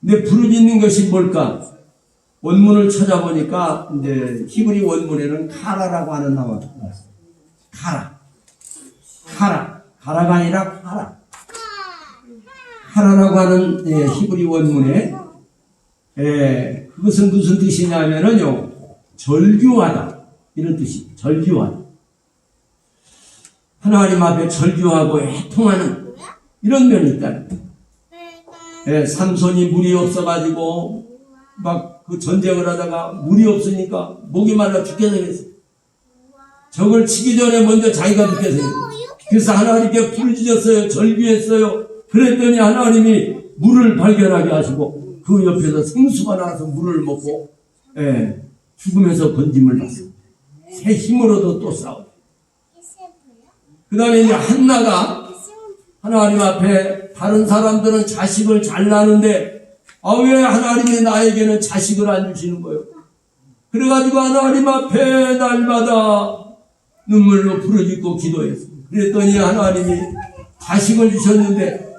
근데 부르짖는 것이 뭘까? 원문을 찾아보니까 이제 히브리 원문에는 카라라고 하는 나와. 카라가 아니라 카라라고 하는 히브리 원문에 그것은 무슨 뜻이냐면은요, 절규하다 이런 뜻이. 절규하다. 하나님 앞에 절규하고 애통하는 이런 면이 있다. 삼손이 물이 없어가지고 막 그 전쟁을 하다가 물이 없으니까 목이 말라 죽게 생겼어요. 적을 치기 전에 먼저 자기가 죽게 생겼어요. 그래서 하나님께 부르짖었어요. 절규했어요. 그랬더니 하나님이 물을 발견하게 하시고 그 옆에서 생수가 나와서 물을 먹고 죽으면서 건짐을 받습니다. 새 힘으로도 또 싸워요. 그 다음에 이제 한나가 하나님 앞에 다른 사람들은 자식을 잘 낳는데 왜 하나님이 나에게는 자식을 안 주시는 거예요? 그래가지고 하나님 앞에 날마다 눈물로 부르짖고 기도했어요. 그랬더니 하나님이 자식을 주셨는데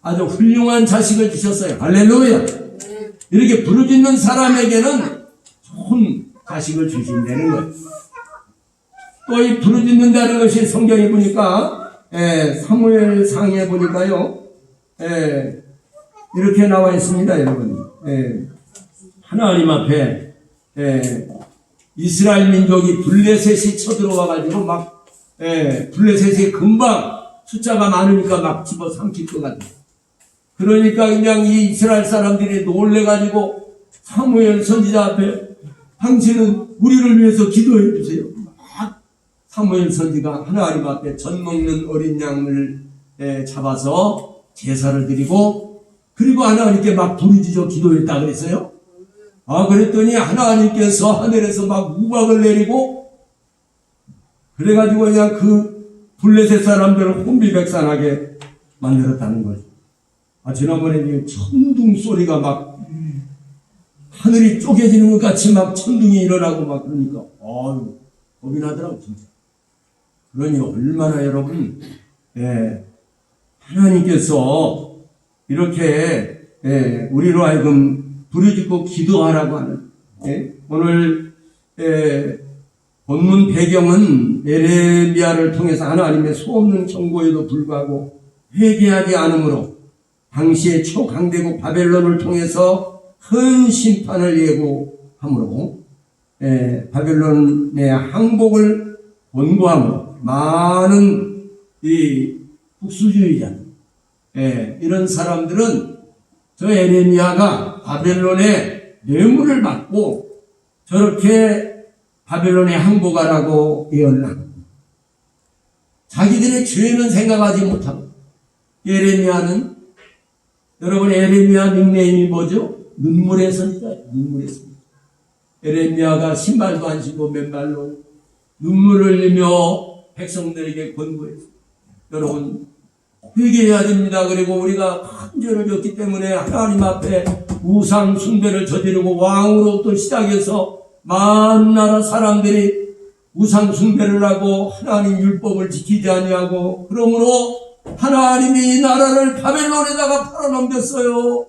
아주 훌륭한 자식을 주셨어요. 할렐루야. 이렇게 부르짖는 사람에게는 좋은 자식을 주신다는 거예요. 또 이 부르짖는다는 것이 성경에 보니까 사무엘상에 보니까요 이렇게 나와 있습니다, 여러분. 하나님 앞에 이스라엘 민족이 블레셋이 쳐들어와가지고 막 블레셋이 금방 숫자가 많으니까 막 집어삼킬 것 같아요. 그러니까 그냥 이 이스라엘 사람들이 놀래가지고 사무엘 선지자 앞에 당신은 우리를 위해서 기도해 주세요. 막 사무엘 선지가 하나님 앞에 젖 먹는 어린 양을 잡아서 제사를 드리고 그리고 하나님께 막 부르짖어 기도했다 그랬어요. 그랬더니 하나님께서 하늘에서 막 우박을 내리고 그래가지고 그냥 그 블레셋 사람들을 혼비백산하게 만들었다는 거죠. 지난번에 천둥 소리가 막 하늘이 쪼개지는 것 같이 막 천둥이 일어나고 막 그러니까 겁이 나더라고 진짜. 그러니 얼마나 여러분 하나님께서 이렇게 우리로 하여금 부르짖고 기도하라고 하는 오늘 본문 배경은 에레미야를 통해서 하나님의 소없는 경고에도 불구하고 회개하지 않으므로 당시의 초강대국 바벨론을 통해서 큰 심판을 예고하므로 바벨론의 항복을 권고하므로 많은 이 국수주의자 이런 사람들은 저 에레미야가 바벨론의 뇌물을 받고 저렇게 바벨론에 항복하라고 예언을 합니다. 자기들의 죄는 생각하지 못하고 에레미야는 여러분 에레미야 닉네임이 뭐죠? 눈물의 선지자예요. 눈물의 선지자. 에레미야가 신발도 안 신고 맨발로 눈물을 흘리며 백성들에게 권고했어요. 여러분 회개해야 됩니다. 그리고 우리가 큰 죄를 졌기 때문에 하나님 앞에 우상 숭배를 저지르고 왕으로부터 시작해서 만 나라 사람들이 우상 숭배를 하고 하나님 율법을 지키지 아니하고 그러므로 하나님이 이 나라를 바벨론에다가 팔아넘겼어요.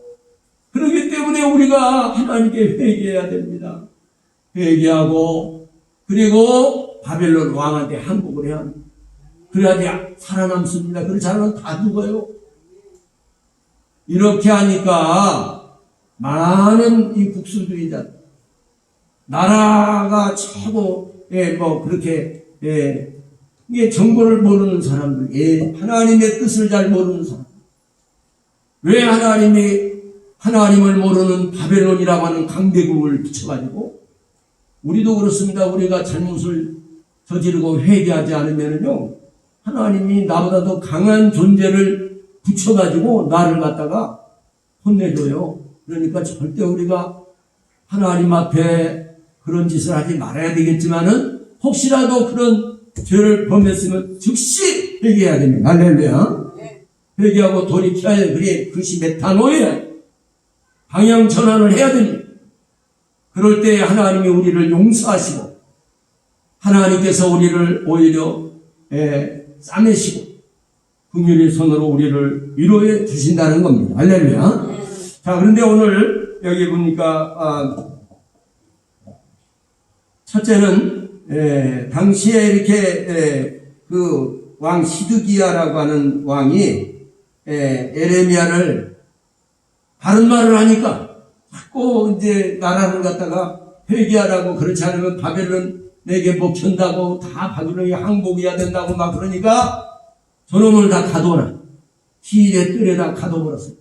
그렇기 때문에 우리가 하나님께 회개해야 됩니다. 회개하고 그리고 바벨론 왕한테 항복을 해야 합니다. 그래야지 살아남습니다. 그렇지 않으면 다 죽어요. 이렇게 하니까 많은 이 국수주의자 나라가 최고 그렇게 이게 정보를 모르는 사람들, 하나님의 뜻을 잘 모르는 사람. 왜 하나님을 모르는 바벨론이라고 하는 강대국을 붙여가지고 우리도 그렇습니다. 우리가 잘못을 저지르고 회개하지 않으면요 하나님이 나보다 더 강한 존재를 붙여가지고 나를 갖다가 혼내줘요. 그러니까 절대 우리가 하나님 앞에 그런 짓을 하지 말아야 되겠지만은 혹시라도 그런 죄를 범했으면 즉시 회개해야 됩니다. 할렐루야. 회개하고 돌이켜야 돼. 그래, 그것이 메타노예요. 방향 전환을 해야 됩니다. 그럴 때 하나님이 우리를 용서하시고 하나님께서 우리를 오히려 싸매시고 긍휼의 손으로 우리를 위로해 주신다는 겁니다. 할렐루야. 자, 그런데 오늘 여기 보니까 첫째는 당시에 이렇게 그 왕 시드기야라고 하는 왕이 에레미야를 바른 말을 하니까 자꾸 이제 나라를 갖다가 회개하라고 그렇지 않으면 바벨론에게 먹힌다고 다 바벨론이 항복해야 된다고 막 그러니까 저놈을 다 가둬놔. 시대 뜰에다 가둬버렸어요.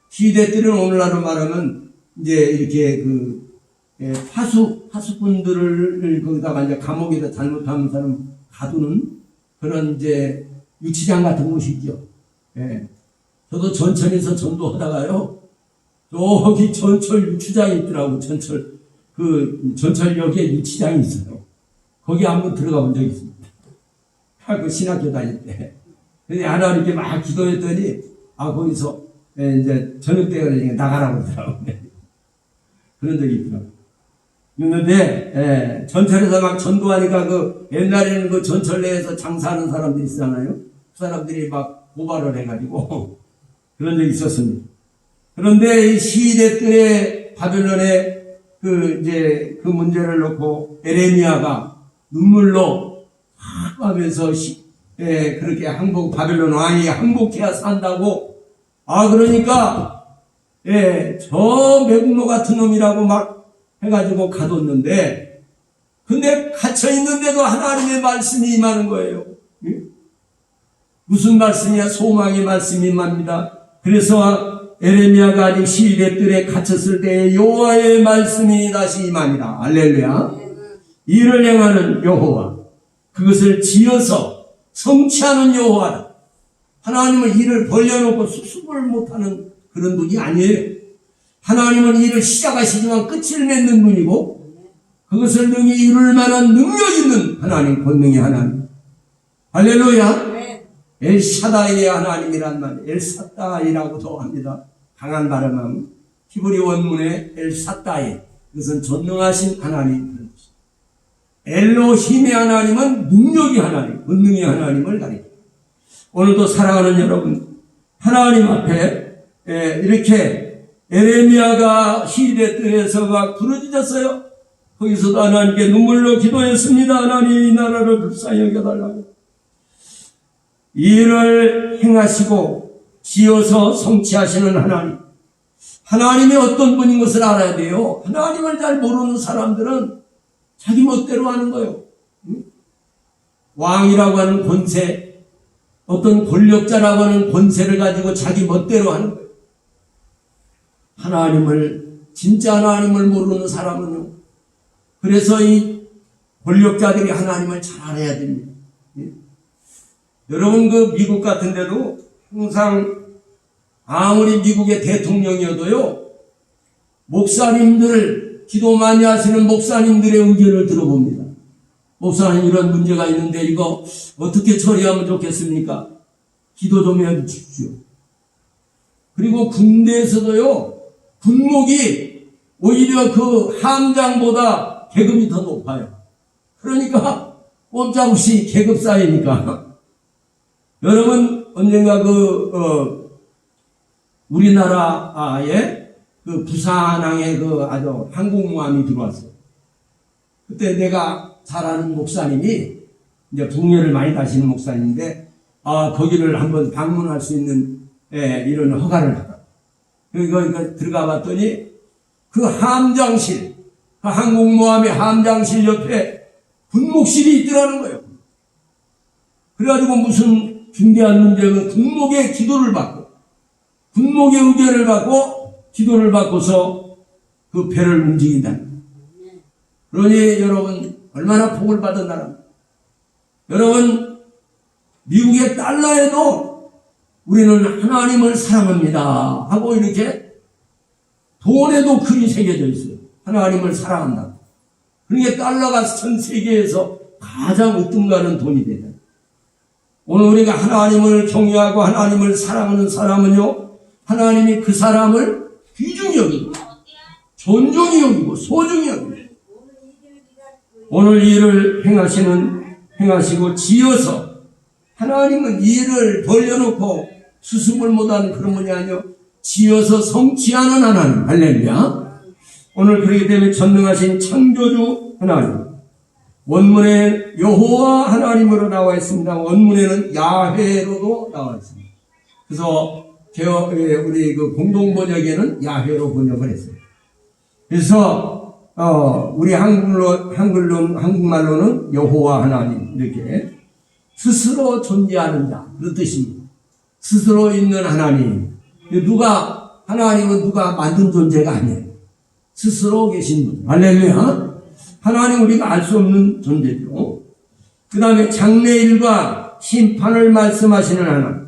시대 뜰은 오늘날로 말하면 이제 이렇게 파수꾼들을 거기다가 이제 감옥에다 잘못하는 사람 가두는 그런 이제 유치장 같은 곳이죠. 저도 전천에서 전도하다가요. 저기 전철 유치장이 있더라고. 전철역에 유치장이 있어요. 거기 한번 들어가 본 적이 있습니다. 그 신학교 다닐 때. 근데 하나님께 막 기도했더니, 거기서, 이제 저녁 때 그러니까 나가라고 그러더라고요. 그런 적이 있더라고요. 그런데, 전철에서 막 전도하니까 옛날에는 전철 내에서 장사하는 사람들이 있잖아요. 그 사람들이 막 고발을 해가지고, 그런 적이 있었습니다. 그런데 이 시대 때 바벨론에 그 문제를 놓고 에레미야가 눈물로 하면서 그렇게 바벨론 왕이 항복해야 산다고. 그러니까, 저 매국노 같은 놈이라고 막 해가지고 가뒀는데, 근데 갇혀있는데도 하나님의 말씀이 임하는 거예요. 무슨 말씀이야? 소망의 말씀이 임합니다. 그래서 에레미야가 아직 시대 뜰에 갇혔을 때에 여호와의 말씀이 다시 임하니라. 할렐루야. 이를 행하는 여호와, 그것을 지어서 성취하는 여호와다. 하나님은 일을 벌려놓고 수습을 못하는 그런 분이 아니에요. 하나님은 일을 시작하시지만 끝을 맺는 분이고, 그것을 능히 이룰 만한 능력 있는 하나님, 권능의 하나님. 할렐루야. 엘샤다이의 하나님이란 말, 엘사다이라고도 합니다. 강한 발음은 히브리 원문의 엘사다이, 그것은 전능하신 하나님. 엘로힘의 하나님은 능력의 하나님, 권능의 하나님을 가리킵니다. 오늘도 사랑하는 여러분, 하나님 앞에 이렇게 에레미야가 시대 뜰에서 막 부르짖었어요. 거기서도 하나님께 눈물로 기도했습니다. 하나님, 이 나라를 불쌍히 여겨달라고. 일을 행하시고 지어서 성취하시는 하나님. 하나님이 어떤 분인 것을 알아야 돼요. 하나님을 잘 모르는 사람들은 자기 멋대로 하는 거예요. 왕이라고 하는 권세, 어떤 권력자라고 하는 권세를 가지고 자기 멋대로 하는 거예요. 진짜 하나님을 모르는 사람은요. 그래서 이 권력자들이 하나님을 잘 알아야 됩니다. 여러분, 미국 같은 데도 항상 아무리 미국의 대통령이어도요, 목사님들, 기도 많이 하시는 목사님들의 의견을 들어봅니다. 목사님, 이런 문제가 있는데 이거 어떻게 처리하면 좋겠습니까? 기도 좀 해주십시오. 그리고 군대에서도요, 군목이 오히려 함장보다 계급이 더 높아요. 그러니까 꼼짝없이 계급 쌓이니까. 여러분, 언젠가 우리나라에 부산항에 아주 항공모함이 들어왔어요. 그때 내가 잘 아는 목사님이, 이제 국내를 많이 다니는 목사님인데, 거기를 한번 방문할 수 있는, 이런 허가를 받았다. 그러니까 들어가 봤더니, 함장실, 항공모함의 함장실 옆에 군목실이 있더라는 거예요. 그래가지고 무슨 중대한 문제는 군목의 기도를 받고, 군목의 의견을 받고, 기도를 받고서 그 배를 움직인다. 그러니 여러분, 얼마나 복을 받은 나라입니다. 여러분, 미국의 달러에도 우리는 하나님을 사랑합니다 하고 이렇게 돈에도 글이 새겨져 있어요. 하나님을 사랑한다. 그러니까 달러가 전 세계에서 가장 으뜸가는 돈이 되다. 오늘 우리가 하나님을 경외하고 하나님을 사랑하는 사람은요, 하나님이 그 사람을 귀중히 여기고 존중히 여기고 소중히 여기고, 오늘 일을 행하시고 지어서, 하나님은 일을 벌려놓고 수습을 못하는 그런 분이 아니요, 지어서 성취하는 하나님. 할렐루야. 오늘 그렇기 때문에 전능하신 창조주 하나님, 원문에 여호와 하나님으로 나와 있습니다. 원문에는 야훼로도 나와 있습니다. 그래서 우리 공동번역에는 야훼로 번역을 했어요. 그래서 우리 한국말로는 여호와 하나님, 이렇게 스스로 존재하는 자, 그런 뜻입니다. 스스로 있는 하나님. 하나님은 누가 만든 존재가 아니에요. 스스로 계신 분. 할렐루야. 하나님 우리가 알 수 없는 존재죠. 그 다음에 장래일과 심판을 말씀하시는 하나님.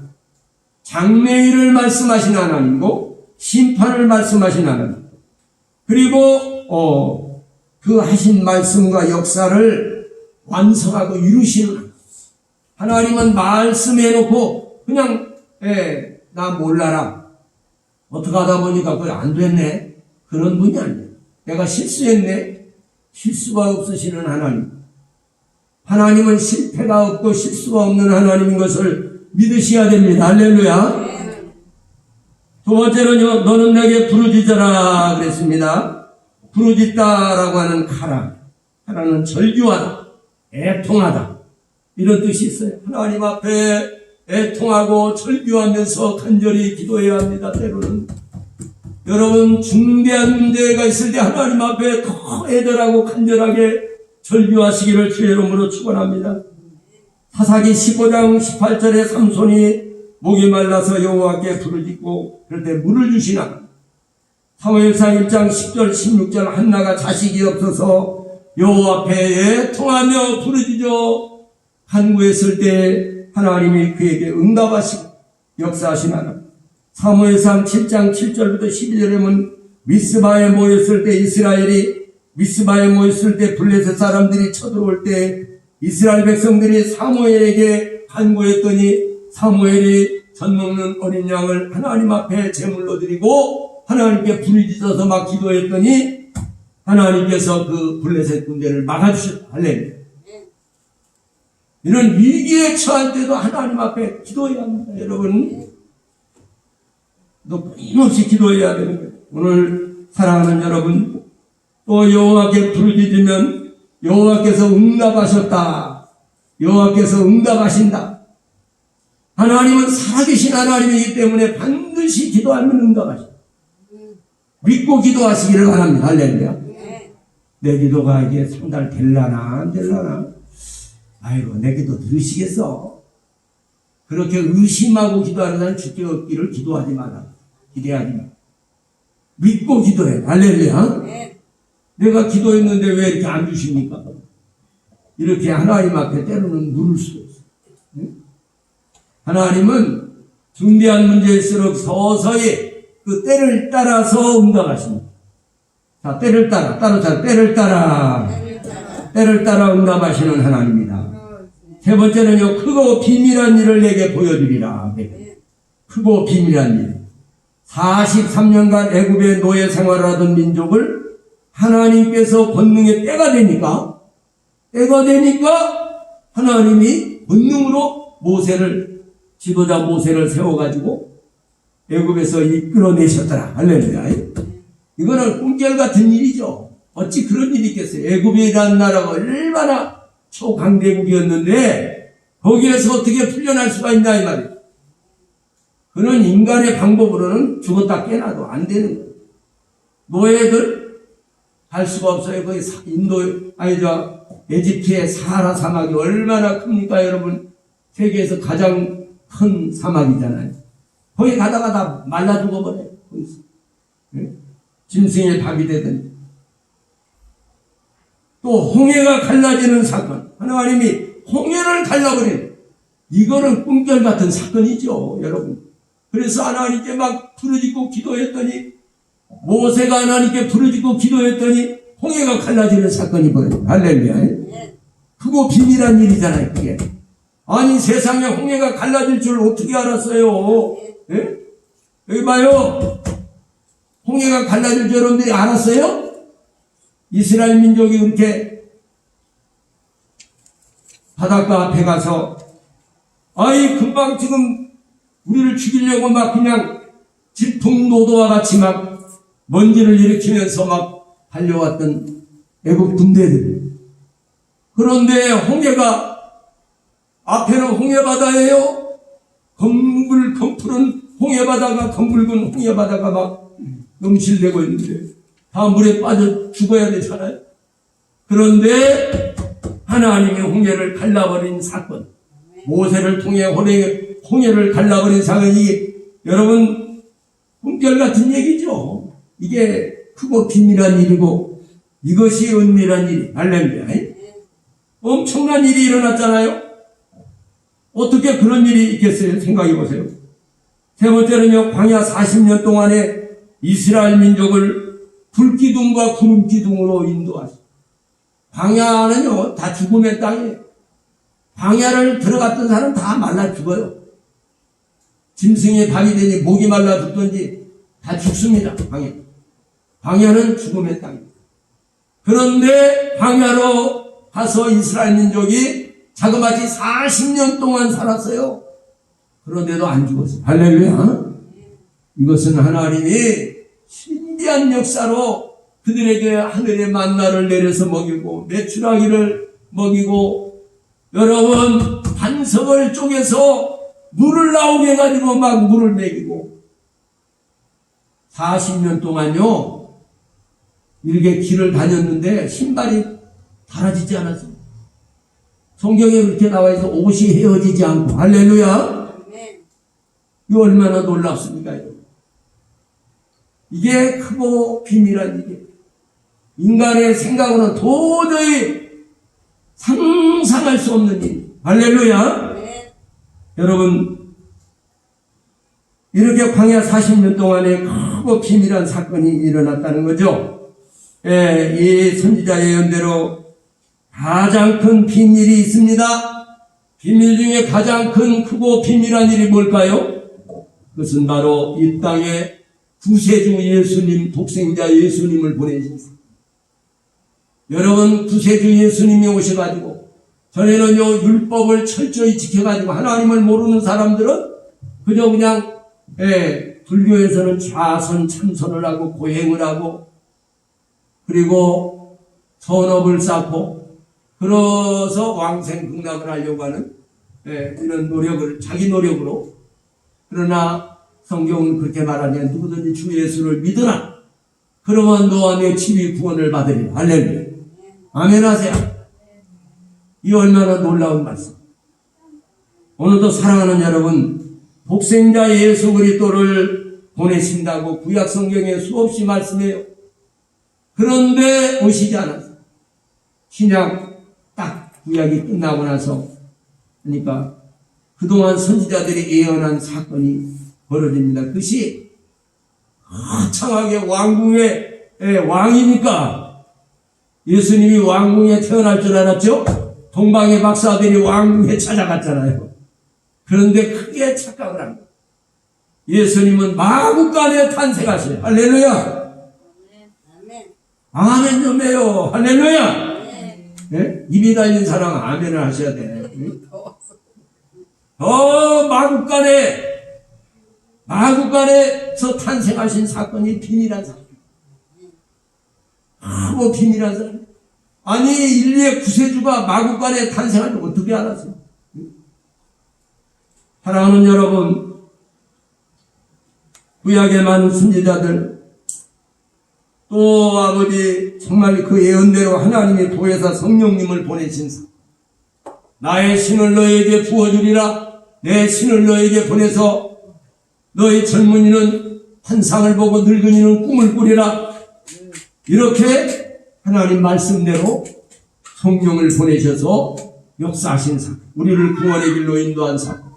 장래일을 말씀하시는 하나님이고, 심판을 말씀하시는 하나님. 그리고 그 하신 말씀과 역사를 완성하고 이루시는 하나님은 말씀해놓고 그냥 나 몰라라. 어떻게 하다 보니까 그게 안 됐네. 그런 분이 아니에요. 내가 실수했네. 실수가 없으시는 하나님. 하나님은 실패가 없고 실수가 없는 하나님인 것을 믿으셔야 됩니다. 할렐루야. 두 번째는요, 너는 내게 부르짖어라 그랬습니다. 부르짖다라고 하는 카라는 절규하다, 애통하다 이런 뜻이 있어요. 하나님 앞에 애통하고 절규하면서 간절히 기도해야 합니다. 때로는 여러분 중대한 문제가 있을 때 하나님 앞에 더 애절하고 간절하게 절규하시기를 주의 이름으로 축원합니다. 사사기 15장 18절에 삼손이 목이 말라서 여호와께 부르짖고 그럴 때 물을 주시나, 사무엘상 1장 10절 16절 한나가 자식이 없어서 여호와 앞에 애통하며 부르짖어 간구했을 때 하나님이 그에게 응답하시고 역사하시나라. 사무엘상 7장 7절부터 12절에 보면 미스바에 모였을 때 미스바에 모였을 때 블레셋 사람들이 쳐들어올 때 이스라엘 백성들이 사무엘에게 간구했더니 사무엘이 젖 먹는 어린 양을 하나님 앞에 제물로 드리고 하나님께 부르짖어서 막 기도했더니 하나님께서 그 블레셋 군대를 막아주셨다. 할렐루야. 이런 위기에 처할 때도 하나님 앞에 기도해야 합니다. 여러분, 또 끊임없이 기도해야 되는 거예요. 오늘 사랑하는 여러분, 또 여호와께 부르짖으면 여호와께서 응답하셨다. 여호와께서 응답하신다. 하나님은 살아계신 하나님이기 때문에 반드시 기도하면 응답하신다. 믿고 기도하시기를 바랍니다. 할렐루야. 내 기도가 이게 3달 될라나 안 될라나, 아이고 내 기도 들으시겠어? 그렇게 의심하고 기도하는 사람은 주께 얻기를 기도하지 마라. 기대하지 마라. 믿고 기도해. 할렐루야. 내가 기도했는데 왜 이렇게 안 주십니까? 이렇게 하나님 앞에 때로는 물을 수도 있어요. 하나님은 중대한 문제일수록 서서히 그 때를 따라서 응답하십니다. 자, 때를 따라 응답하시는 하나님입니다. 세 번째는요, 크고 비밀한 일을 내게 보여주리라. 크고 비밀한 일. 43년간 애굽의 노예 생활을 하던 민족을 하나님께서 권능의 때가 되니까 하나님이 권능으로 지도자 모세를 세워가지고 애굽에서 이끌어내셨더라. 할렐루야. 이거는 꿈결 같은 일이죠. 어찌 그런 일이 있겠어요. 애굽이라는 나라가 얼마나 초강대국이었는데 거기에서 어떻게 풀려날 수가 있나 이 말이에요. 그런 인간의 방법으로는 죽었다 깨나도 안 되는 거예요. 노예들 할 수가 없어요. 거기 에집트의 사하라 사막이 얼마나 큽니까 여러분? 세계에서 가장 큰 사막이잖아요. 거기 가다가 다 말라 죽어버려요. 짐승의 밥이 되더니. 또 홍해가 갈라지는 사건, 하나님이 홍해를 갈라버리는, 이거는 꿈결 같은 사건이죠 여러분. 그래서 하나님께 막 부르짖고 기도했더니, 모세가 하나님께 부르짖고 기도했더니 홍해가 갈라지는 사건이 벌어져요. 할렐루야. 크고 비밀한 일이잖아요 그게. 아니 세상에 홍해가 갈라질 줄 어떻게 알았어요? 예? 여기 봐요. 홍해가 갈라질 줄 여러분들이 알았어요? 이스라엘 민족이 그렇게 바닷가 앞에 가서 금방 지금 우리를 죽이려고 막 그냥 질풍노도와 같이 막 먼지를 일으키면서 막 달려왔던 애국 군대들. 그런데 홍해가 앞에는 홍해바다예요. 검푸른 홍해바다가 검붉은 홍해바다가 막 넘실대고 있는데 다 물에 빠져 죽어야 되잖아요. 그런데 하나님이 홍해를 갈라버린 사건, 모세를 통해 홍해를 갈라버린 사건이 여러분 꿈결 같은 얘기죠. 이게 크고 비밀한 일이고 이것이 은밀한 일이. 할렐루야. 엄청난 일이 일어났잖아요. 어떻게 그런 일이 있겠어요? 생각해 보세요. 세 번째는요, 광야 40년 동안에 이스라엘 민족을 불기둥과 구름기둥으로 인도하시고, 광야는요 다 죽음의 땅이에요. 광야를 들어갔던 사람 다 말라 죽어요. 짐승의 밥이 되니 목이 말라 죽든지 다 죽습니다. 광야는 죽음의 땅입니다. 그런데 광야로 가서 이스라엘 민족이 자그마치 40년 동안 살았어요. 그런데도 안 죽었어요. 할렐루야. 이것은 하나님이 신비한 역사로 그들에게 하늘의 만나를 내려서 먹이고 메추라기를 먹이고 여러분 반석을 쪼개서 물을 나오게 해가지고 막 물을 먹이고 40년 동안요 이렇게 길을 다녔는데 신발이 닳아지지 않았어요. 성경에 그렇게 나와 있어 옷이 헤어지지 않고 할렐루야. 이거 얼마나 놀랍습니까? 이게 크고 비밀한 일이에요. 인간의 생각으로는 도저히 상상할 수 없는 일. 할렐루야. 여러분 이렇게 광야 40년 동안에 크고 비밀한 사건이 일어났다는 거죠. 이 선지자 예언대로 가장 큰 비밀이 있습니다. 비밀 중에 가장 크고 비밀한 일이 뭘까요? 그것은 바로 이 땅에 구세주 예수님, 독생자 예수님을 보내셨습니다. 여러분 구세주 예수님이 오셔가지고 전에는요 율법을 철저히 지켜가지고 하나님을 모르는 사람들은 그저 그냥 불교에서는 좌선 참선을 하고 고행을 하고 그리고 선업을 쌓고 그래서 왕생극락을 하려고 하는 이런 노력을 자기 노력으로 그러나 성경은 그렇게 말하냐 누구든지 주 예수를 믿으라 그러면 너와 내 집이 구원을 받으리라. 할렐루야. 아멘 하세요. 이 얼마나 놀라운 말씀. 오늘도 사랑하는 여러분 독생자 예수 그리스도를 보내신다고 구약 성경에 수없이 말씀해요. 그런데 오시지 않았어요. 신약 딱 구약이 끝나고 나서 그러니까 그동안 선지자들이 예언한 사건이 벌어집니다. 그것이 거창하게 왕궁의 왕이니까 예수님이 왕궁에 태어날 줄 알았죠? 동방의 박사들이 왕궁에 찾아갔잖아요. 그런데 크게 착각을 합니다. 예수님은 마구간에 탄생하세요. 할렐루야. 아멘 좀 해요. 할렐루야. 네? 입이 달린 사람은 아멘을 하셔야 돼. 마구간에서 탄생하신 사건이 비밀한 사건. 뭐 비밀한 사람. 아니 인류의 구세주가 마구간에 탄생할 때 어떻게 알았어요? 사랑하는 여러분 구약의 많은 선지자들 또 아버지 정말 그 예언대로 하나님이 보혜사 성령님을 보내신 사 나의 신을 너에게 부어주리라 내 신을 너에게 보내서 너의 젊은이는 환상을 보고 늙은이는 꿈을 꾸리라 이렇게 하나님 말씀대로 성령을 보내셔서 역사하신 사건 우리를 구원의 길로 인도한 사건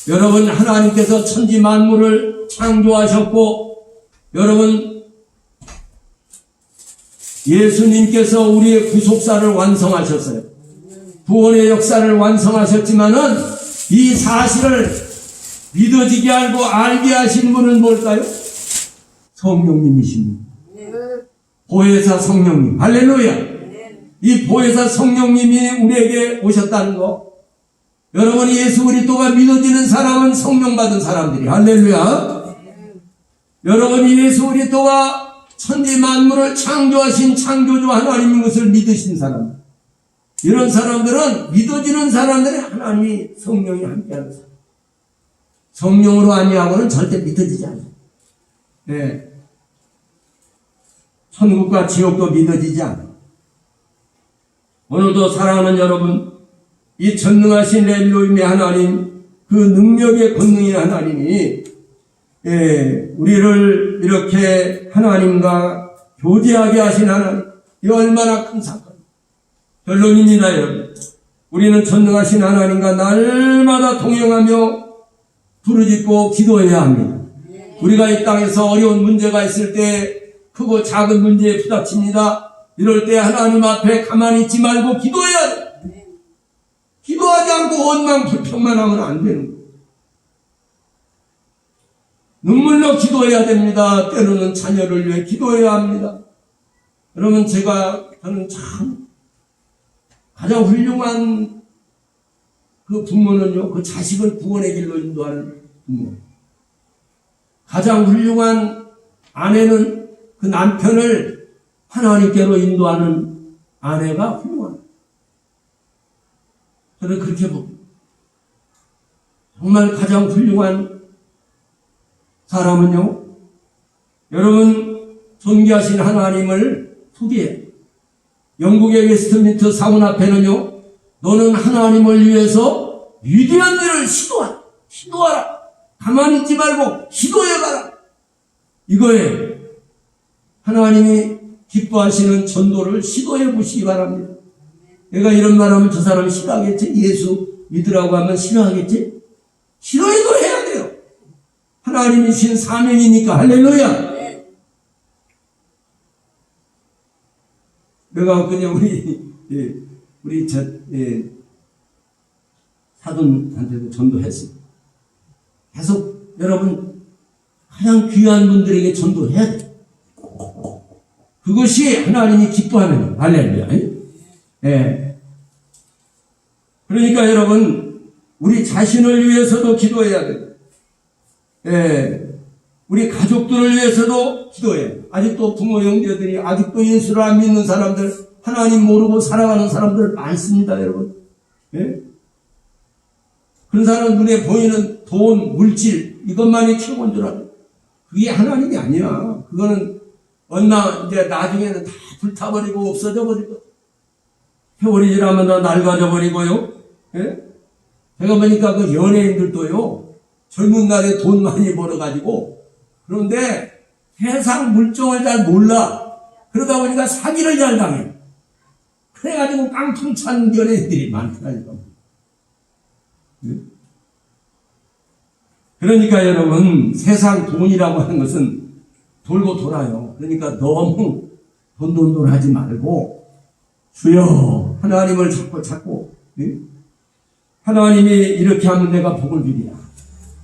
여러분 하나님께서 천지 만물을 창조하셨고 여러분 예수님께서 우리의 구속사를 완성하셨어요. 구원의 역사를 완성하셨지만은 이 사실을 믿어지게 알고 알게 하신 분은 뭘까요? 성령님이십니다. 보혜사 성령님. 할렐루야. 이 보혜사 성령님이 우리에게 오셨다는 거. 여러분 예수 그리스도가 믿어지는 사람은 성령 받은 사람들이. 할렐루야. 여러분이 예수 그리스도가 천지 만물을 창조하신 창조주 하나님인 것을 믿으신 사람 이런 사람들은 믿어지는 사람들이 하나님이 성령이 함께하는 사람 성령으로 아니하고는 절대 믿어지지 않아요. 네. 천국과 지옥도 믿어지지 않아요. 오늘도 사랑하는 여러분 이 전능하신 엘로힘의 하나님 그 능력의 권능의 하나님이 우리를 이렇게 하나님과 교제하게 하신 하나님 이 얼마나 큰 사건 결론입니다. 여러분 우리는 전능하신 하나님과 날마다 동행하며 부르짖고 기도해야 합니다. 우리가 이 땅에서 어려운 문제가 있을 때 크고 작은 문제에 부닥칩니다. 이럴 때 하나님 앞에 가만히 있지 말고 기도해야 돼. 기도하지 않고 원망 불평만 하면 안 되는 거예요. 눈물로 기도해야 됩니다. 때로는 자녀를 위해 기도해야 합니다. 여러분, 저는 참 가장 훌륭한 그 부모는요, 그 자식을 구원의 길로 인도하는 부모. 가장 훌륭한 아내는 그 남편을 하나님께로 인도하는 아내가 훌륭하다. 저는 그렇게 봅니다. 정말 가장 훌륭한 사람은요, 여러분, 존귀하신 하나님을 소개해요. 영국의 웨스트민스터 사원 앞에는요, 너는 하나님을 위해서 위대한 일을 시도하라. 가만히 있지 말고 시도해봐라. 이거예요. 하나님이 기뻐하시는 전도를 시도해 보시기 바랍니다. 내가 이런 말 하면 저 사람이 싫어하겠지? 예수 믿으라고 하면 싫어하겠지? 싫어해도 해야 돼요. 하나님이 신 사명이니까. 할렐루야. 내가 그냥 우리 사돈한테도 전도했습니다. 계속 여러분 가장 귀한 분들에게 전도해야 돼. 그것이 하나님이 기뻐하는 거예요. 할렐루야. 예. 그러니까 여러분, 우리 자신을 위해서도 기도해야 돼요. 예. 우리 가족들을 위해서도 기도해요. 아직도 부모 형제들이 아직도 예수를 안 믿는 사람들, 하나님 모르고 살아가는 사람들 많습니다, 여러분. 예? 그런 사람은 눈에 보이는 돈, 물질, 이것만이 최고인 줄 알아요. 그게 하나님이 아니야. 그거는 이제 나중에는 다 불타버리고 없어져 버리고, 세월이 지나면 다 낡아져 버리고요. 예? 제가 보니까 그 연예인들도요, 젊은 날에 돈 많이 벌어가지고, 그런데 세상 물정을 잘 몰라. 그러다 보니까 사기를 잘 당해. 그래가지고 깡통 찬 연예인들이 많다니까. 그러니까 여러분, 세상 돈이라고 하는 것은 돌고 돌아요. 그러니까 너무 돈 하지 말고, 주여, 하나님을 찾고, 하나님이 이렇게 하면 내가 복을 주리라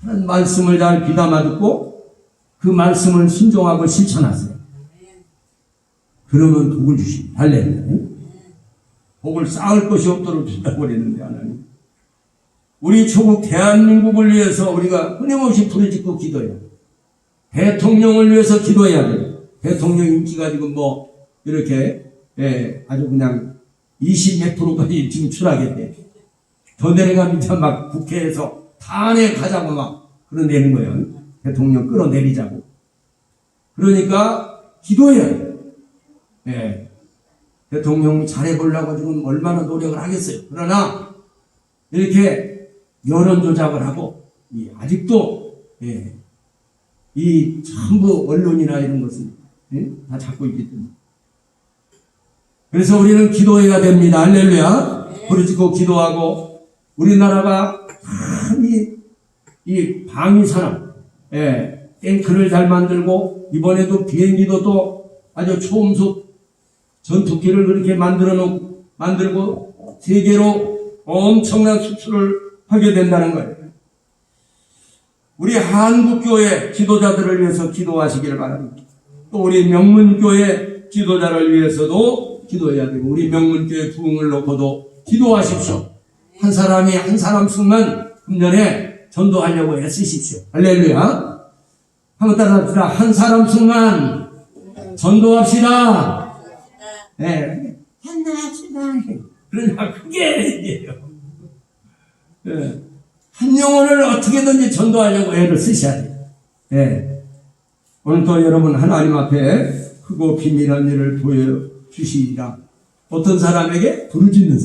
하는 말씀을 잘 귀담아 듣고 그 말씀을 순종하고 실천하세요. 그러면 복을 주십니다. 할렐루야. 복을 쌓을 것이 없도록 준다고 그랬는데 하나님, 우리 조국 대한민국을 위해서 우리가 끊임없이 부르짖고 기도해야 돼요. 대통령을 위해서 기도해야 돼요. 대통령 인기가 지금 이렇게 아주 그냥 20몇 프로까지 지금 추락했대. 더 내려가면 막 국회에서 탄핵 가자고 막 그러내는 거예요. 대통령 끌어내리자고. 그러니까 기도해야 돼요. 대통령 잘해보려고 지금 얼마나 노력을 하겠어요. 그러나 이렇게 여론 조작을 하고 아직도 이 전부 언론이나 이런 것은 다 잡고 있기 때문에, 그래서 우리는 기도해야 됩니다. 할렐루야. 부르짖고 기도하고, 우리나라가 참 이 방위산업, 탱크를 잘 만들고, 이번에도 비행기도 또 아주 초음속 전투기를 그렇게 만들고 세계로 엄청난 수출을 하게 된다는 거예요. 우리 한국교회 지도자들을 위해서 기도하시기를 바랍니다. 또 우리 명문교회 지도자를 위해서도 기도해야 되고, 우리 명문교회 부흥을 놓고도 기도하십시오. 한 사람이 한 사람 수만 금년에 전도하려고 애쓰십시오. 할렐루야. 한번 따라합시다. 한 사람 수만 전도합시다. 한나합시다. 그러나 그게 얘기예요. 한 영혼을 어떻게든지 전도하려고 애를 쓰셔야 돼요. 오늘도 여러분 하나님 앞에 크고 비밀한 일을 보여주시리라. 어떤 사람에게? 부르짖는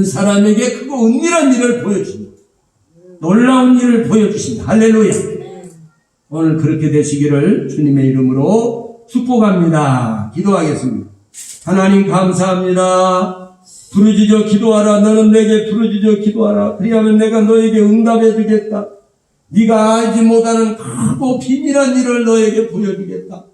사람에게 크고 은밀한 일을 보여줍니다. 놀라운 일을 보여주신다. 할렐루야. 오늘 그렇게 되시기를 주님의 이름으로 축복합니다. 기도하겠습니다. 하나님 감사합니다. 부르짖어 기도하라. 너는 내게 부르짖어 기도하라. 그리하면 내가 너에게 응답해 주겠다. 네가 알지 못하는 크고 비밀한 일을 너에게 보여주겠다.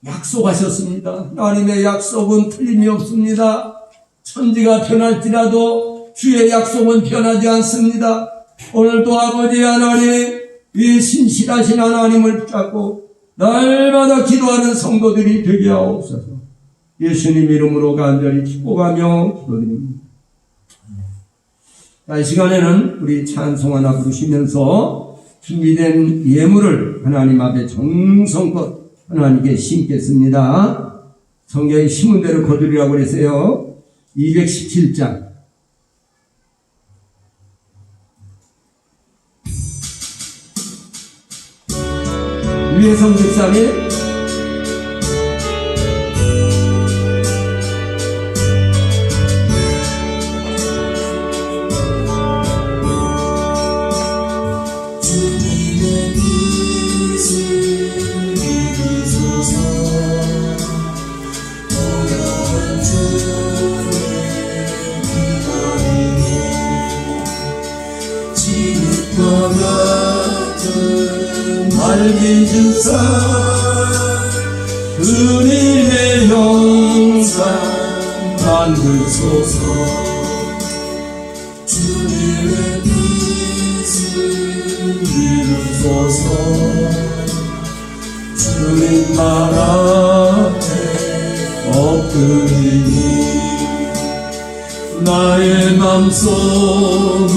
약속하셨습니다. 하나님의 약속은 틀림이 없습니다. 천지가 변할지라도 주의 약속은 변하지 않습니다. 오늘도 아버지 하나님, 이 신실하신 하나님을 붙잡고 날마다 기도하는 성도들이 되게 하옵소서. 예수님 이름으로 간절히 축복하며 기도드립니다. 이 시간에는 우리 찬송 하나 부르시면서 준비된 예물을 하나님 앞에 정성껏 하나님께 심겠습니다. 성경에 심은 대로 거두리라고 그랬어요. 217장. 유혜성 집사님. 알기 주사 은혜의 형상 만드소서. 주님의 뜻을 이루소서. 주님 말 앞에 엎드리니 나의 맘속을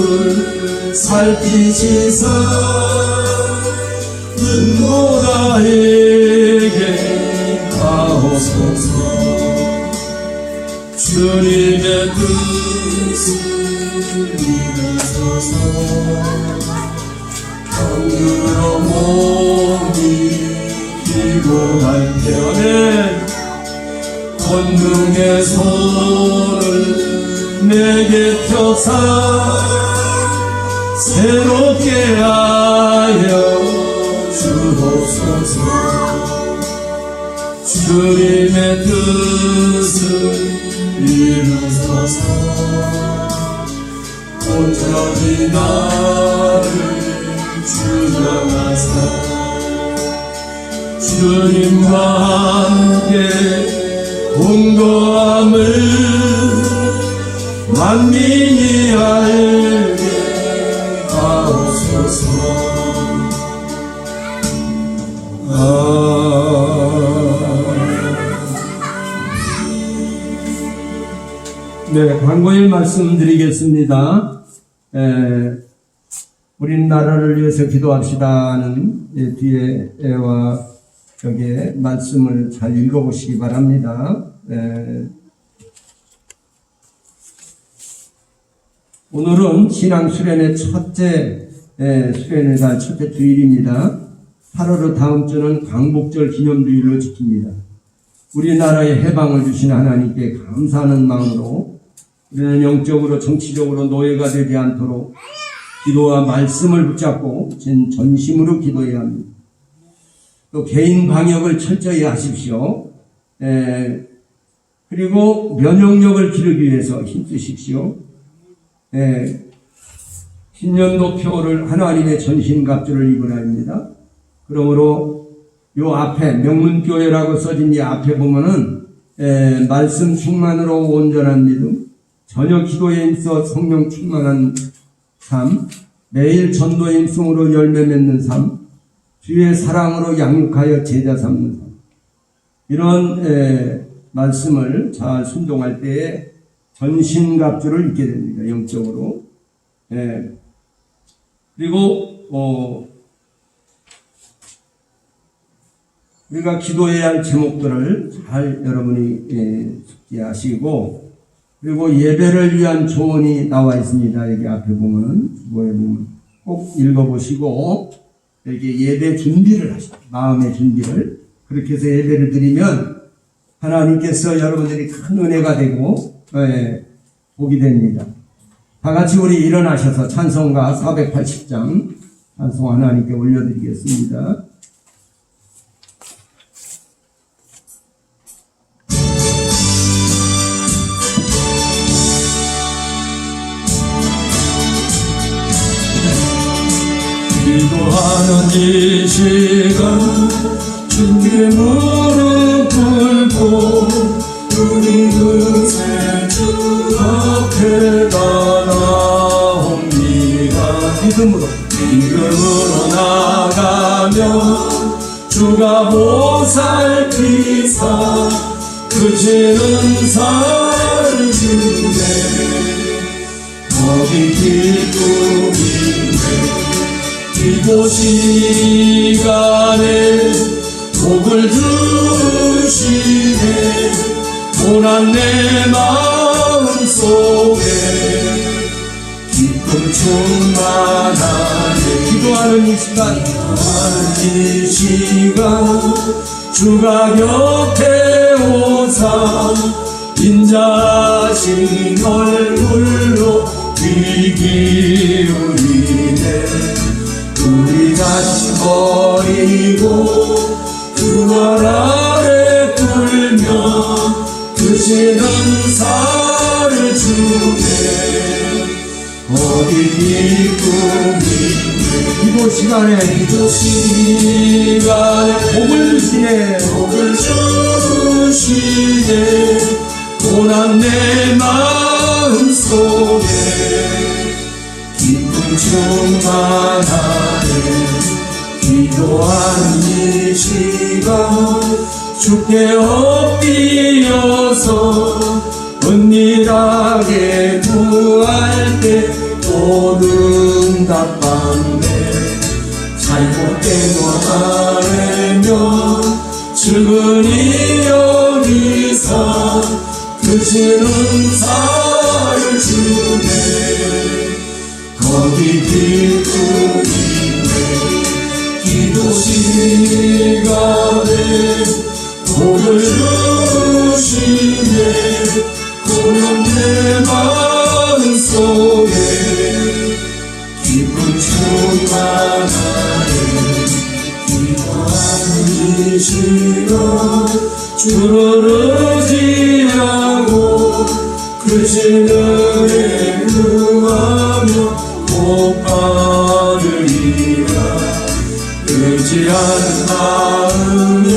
살피시사 눈보라에게 하옵소서. 주님의 뜻을 이루소서. 병들어 몸이 피곤할 때에 권능의 손을 내게 펴사 새롭게 하여 주옵소서. 주님의 뜻을 이루소서. 온전히 나를 주장하사 주님과 함께 공고함을 만민이 알게 하옵소서. 네, 광고일 말씀드리겠습니다. 우리 나라를 위해서 기도합시다는 뒤에와 여기에 말씀을 잘 읽어보시기 바랍니다. 오늘은 신앙 수련의 첫째 수련의 달 첫째 주일입니다. 8월 다음 주는 광복절 기념주일로 지킵니다. 우리나라에 해방을 주신 하나님께 감사하는 마음으로 우리는 영적으로 정치적으로 노예가 되지 않도록 기도와 말씀을 붙잡고 전심으로 기도해야 합니다. 또 개인 방역을 철저히 하십시오. 그리고 면역력을 기르기 위해서 힘쓰십시오. 신년도표를 하나님의 전신갑주를 입으라 합니다. 그러므로 요 앞에 명문교회라고 써진 이 앞에 보면은 말씀 충만으로 온전한 믿음, 저녁 기도에 있어 성령 충만한 삶, 매일 전도에 힘쓰므로 열매 맺는 삶, 주의 사랑으로 양육하여 제자 삼는 삶, 이런 말씀을 잘 순종할 때에 전신갑주를 입게 됩니다. 영적으로. 그리고 우리가 기도해야 할 제목들을 잘 여러분이 숙지하시고, 그리고 예배를 위한 조언이 나와 있습니다. 여기 앞에 보면, 뭐에 보면 꼭 읽어보시고 이렇게 예배 준비를 하시고, 마음의 준비를 그렇게 해서 예배를 드리면 하나님께서 여러분들이 큰 은혜가 되고 복이 됩니다. 다 같이 우리 일어나셔서 찬송가 480장 찬송 하나님께 올려드리겠습니다. 기도하는 이 시간 주께 무릎 꿇고 우리 그새 주 앞에 나가 믿음으로 나가며 주가 보살피사 그치는 살을 주네 거기 기쁨이네 기도 시간에 복을 주시네 고난 내 마음속에 기쁨 충만하네 기도하는 이 시간 이 시간 주가 곁에 오사 인자신 얼굴로 귀 기울이네 우리 다시 버리고 그 말 아래 뚫며 그시는 살을 주네 어디 기쁨이네 기도 시간에 복을 주시네 복을 주시네 고난 내 마음속에 기쁨 충만하네 기도하는 이 시간 주께 엎드려서 은밀하게 구할 때 또 응답받네 잘못된 것 알면 증언이 여기서 그치는 살을 주네 거기 기쁨이네 기도 시간에 복을 주시네 고난 내 마음속에 기쁨 충만하네 기도하는 이 시간 주를 의지하고 그신 은혜 구하며 복 받으리라 의지하는 마음에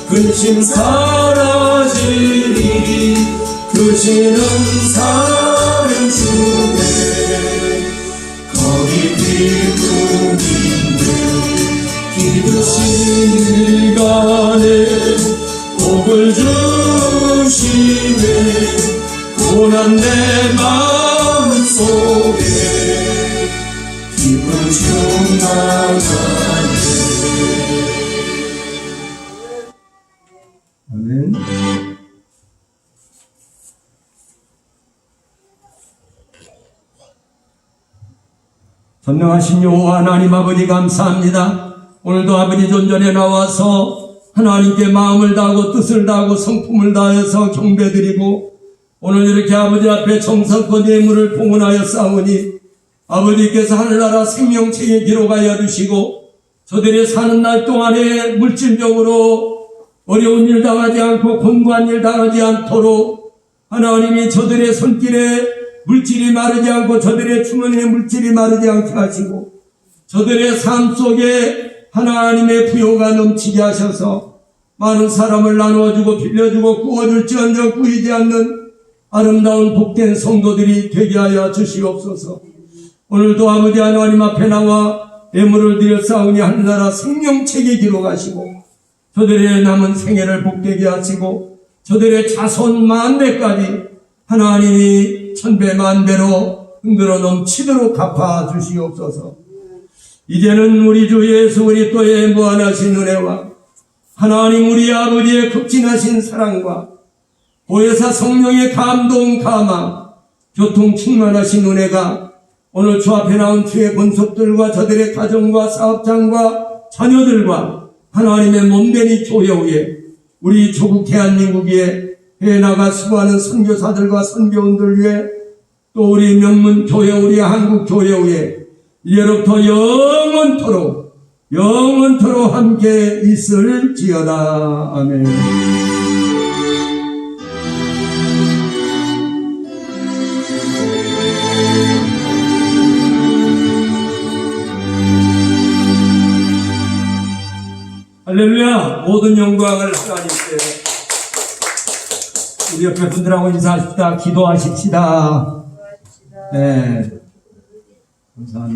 근심 사라지리 그시는 살을 주네 거기 기쁨인데 기도 시간에 복을 주시네 고난 내 마음속에 기쁨 충만하네 아멘. 전능하신 여호와 하나님 아버지 감사합니다. 오늘도 아버지 존전에 나와서 하나님께 마음을 다하고 뜻을 다하고 성품을 다해서 경배드리고 오늘 이렇게 아버지 앞에 정성껏 예물을 봉헌하여 싸우니 아버지께서 하늘나라 생명책에 기록하여 주시고 저들이 사는 날 동안에 물질적으로 어려운 일 당하지 않고 곤고한 일 당하지 않도록 하나님이 저들의 손길에 물질이 마르지 않고 저들의 주머니에 물질이 마르지 않게 하시고 저들의 삶 속에 하나님의 부요가 넘치게 하셔서 많은 사람을 나누어주고 빌려주고 구워줄지언정 꾸이지 않는 아름다운 복된 성도들이 되게 하여 주시옵소서. 오늘도 아버지 하나님 앞에 나와 예물을 드려 싸우니 하늘나라 생명책에 기록하시고 저들의 남은 생애를 복되게 하시고 저들의 자손 만대까지 하나님이 천배 만배로 흔들어 넘치도록 갚아 주시옵소서. 이제는 우리 주 예수 그리스도의 무한하신 은혜와 하나님 우리 아버지의 극진하신 사랑과 보혜사 성령의 감동 감화 교통 충만하신 은혜가 오늘 주 앞에 나온 주의 권속들과 저들의 가정과 사업장과 자녀들과 하나님의 몸된 이 교회 위에 우리 조국 대한민국 위에 해외 나가 수고하는 선교사들과 선교원들 위해 또 우리 명문 교회 우리 한국 교회 위에 이제로부터 영원토록 함께 있을지어다. 아멘. 할렐루야. 모든 영광을 하나님께. 우리 옆에 분들하고 인사하십시다. 기도하십시다. 네. 감사합니다.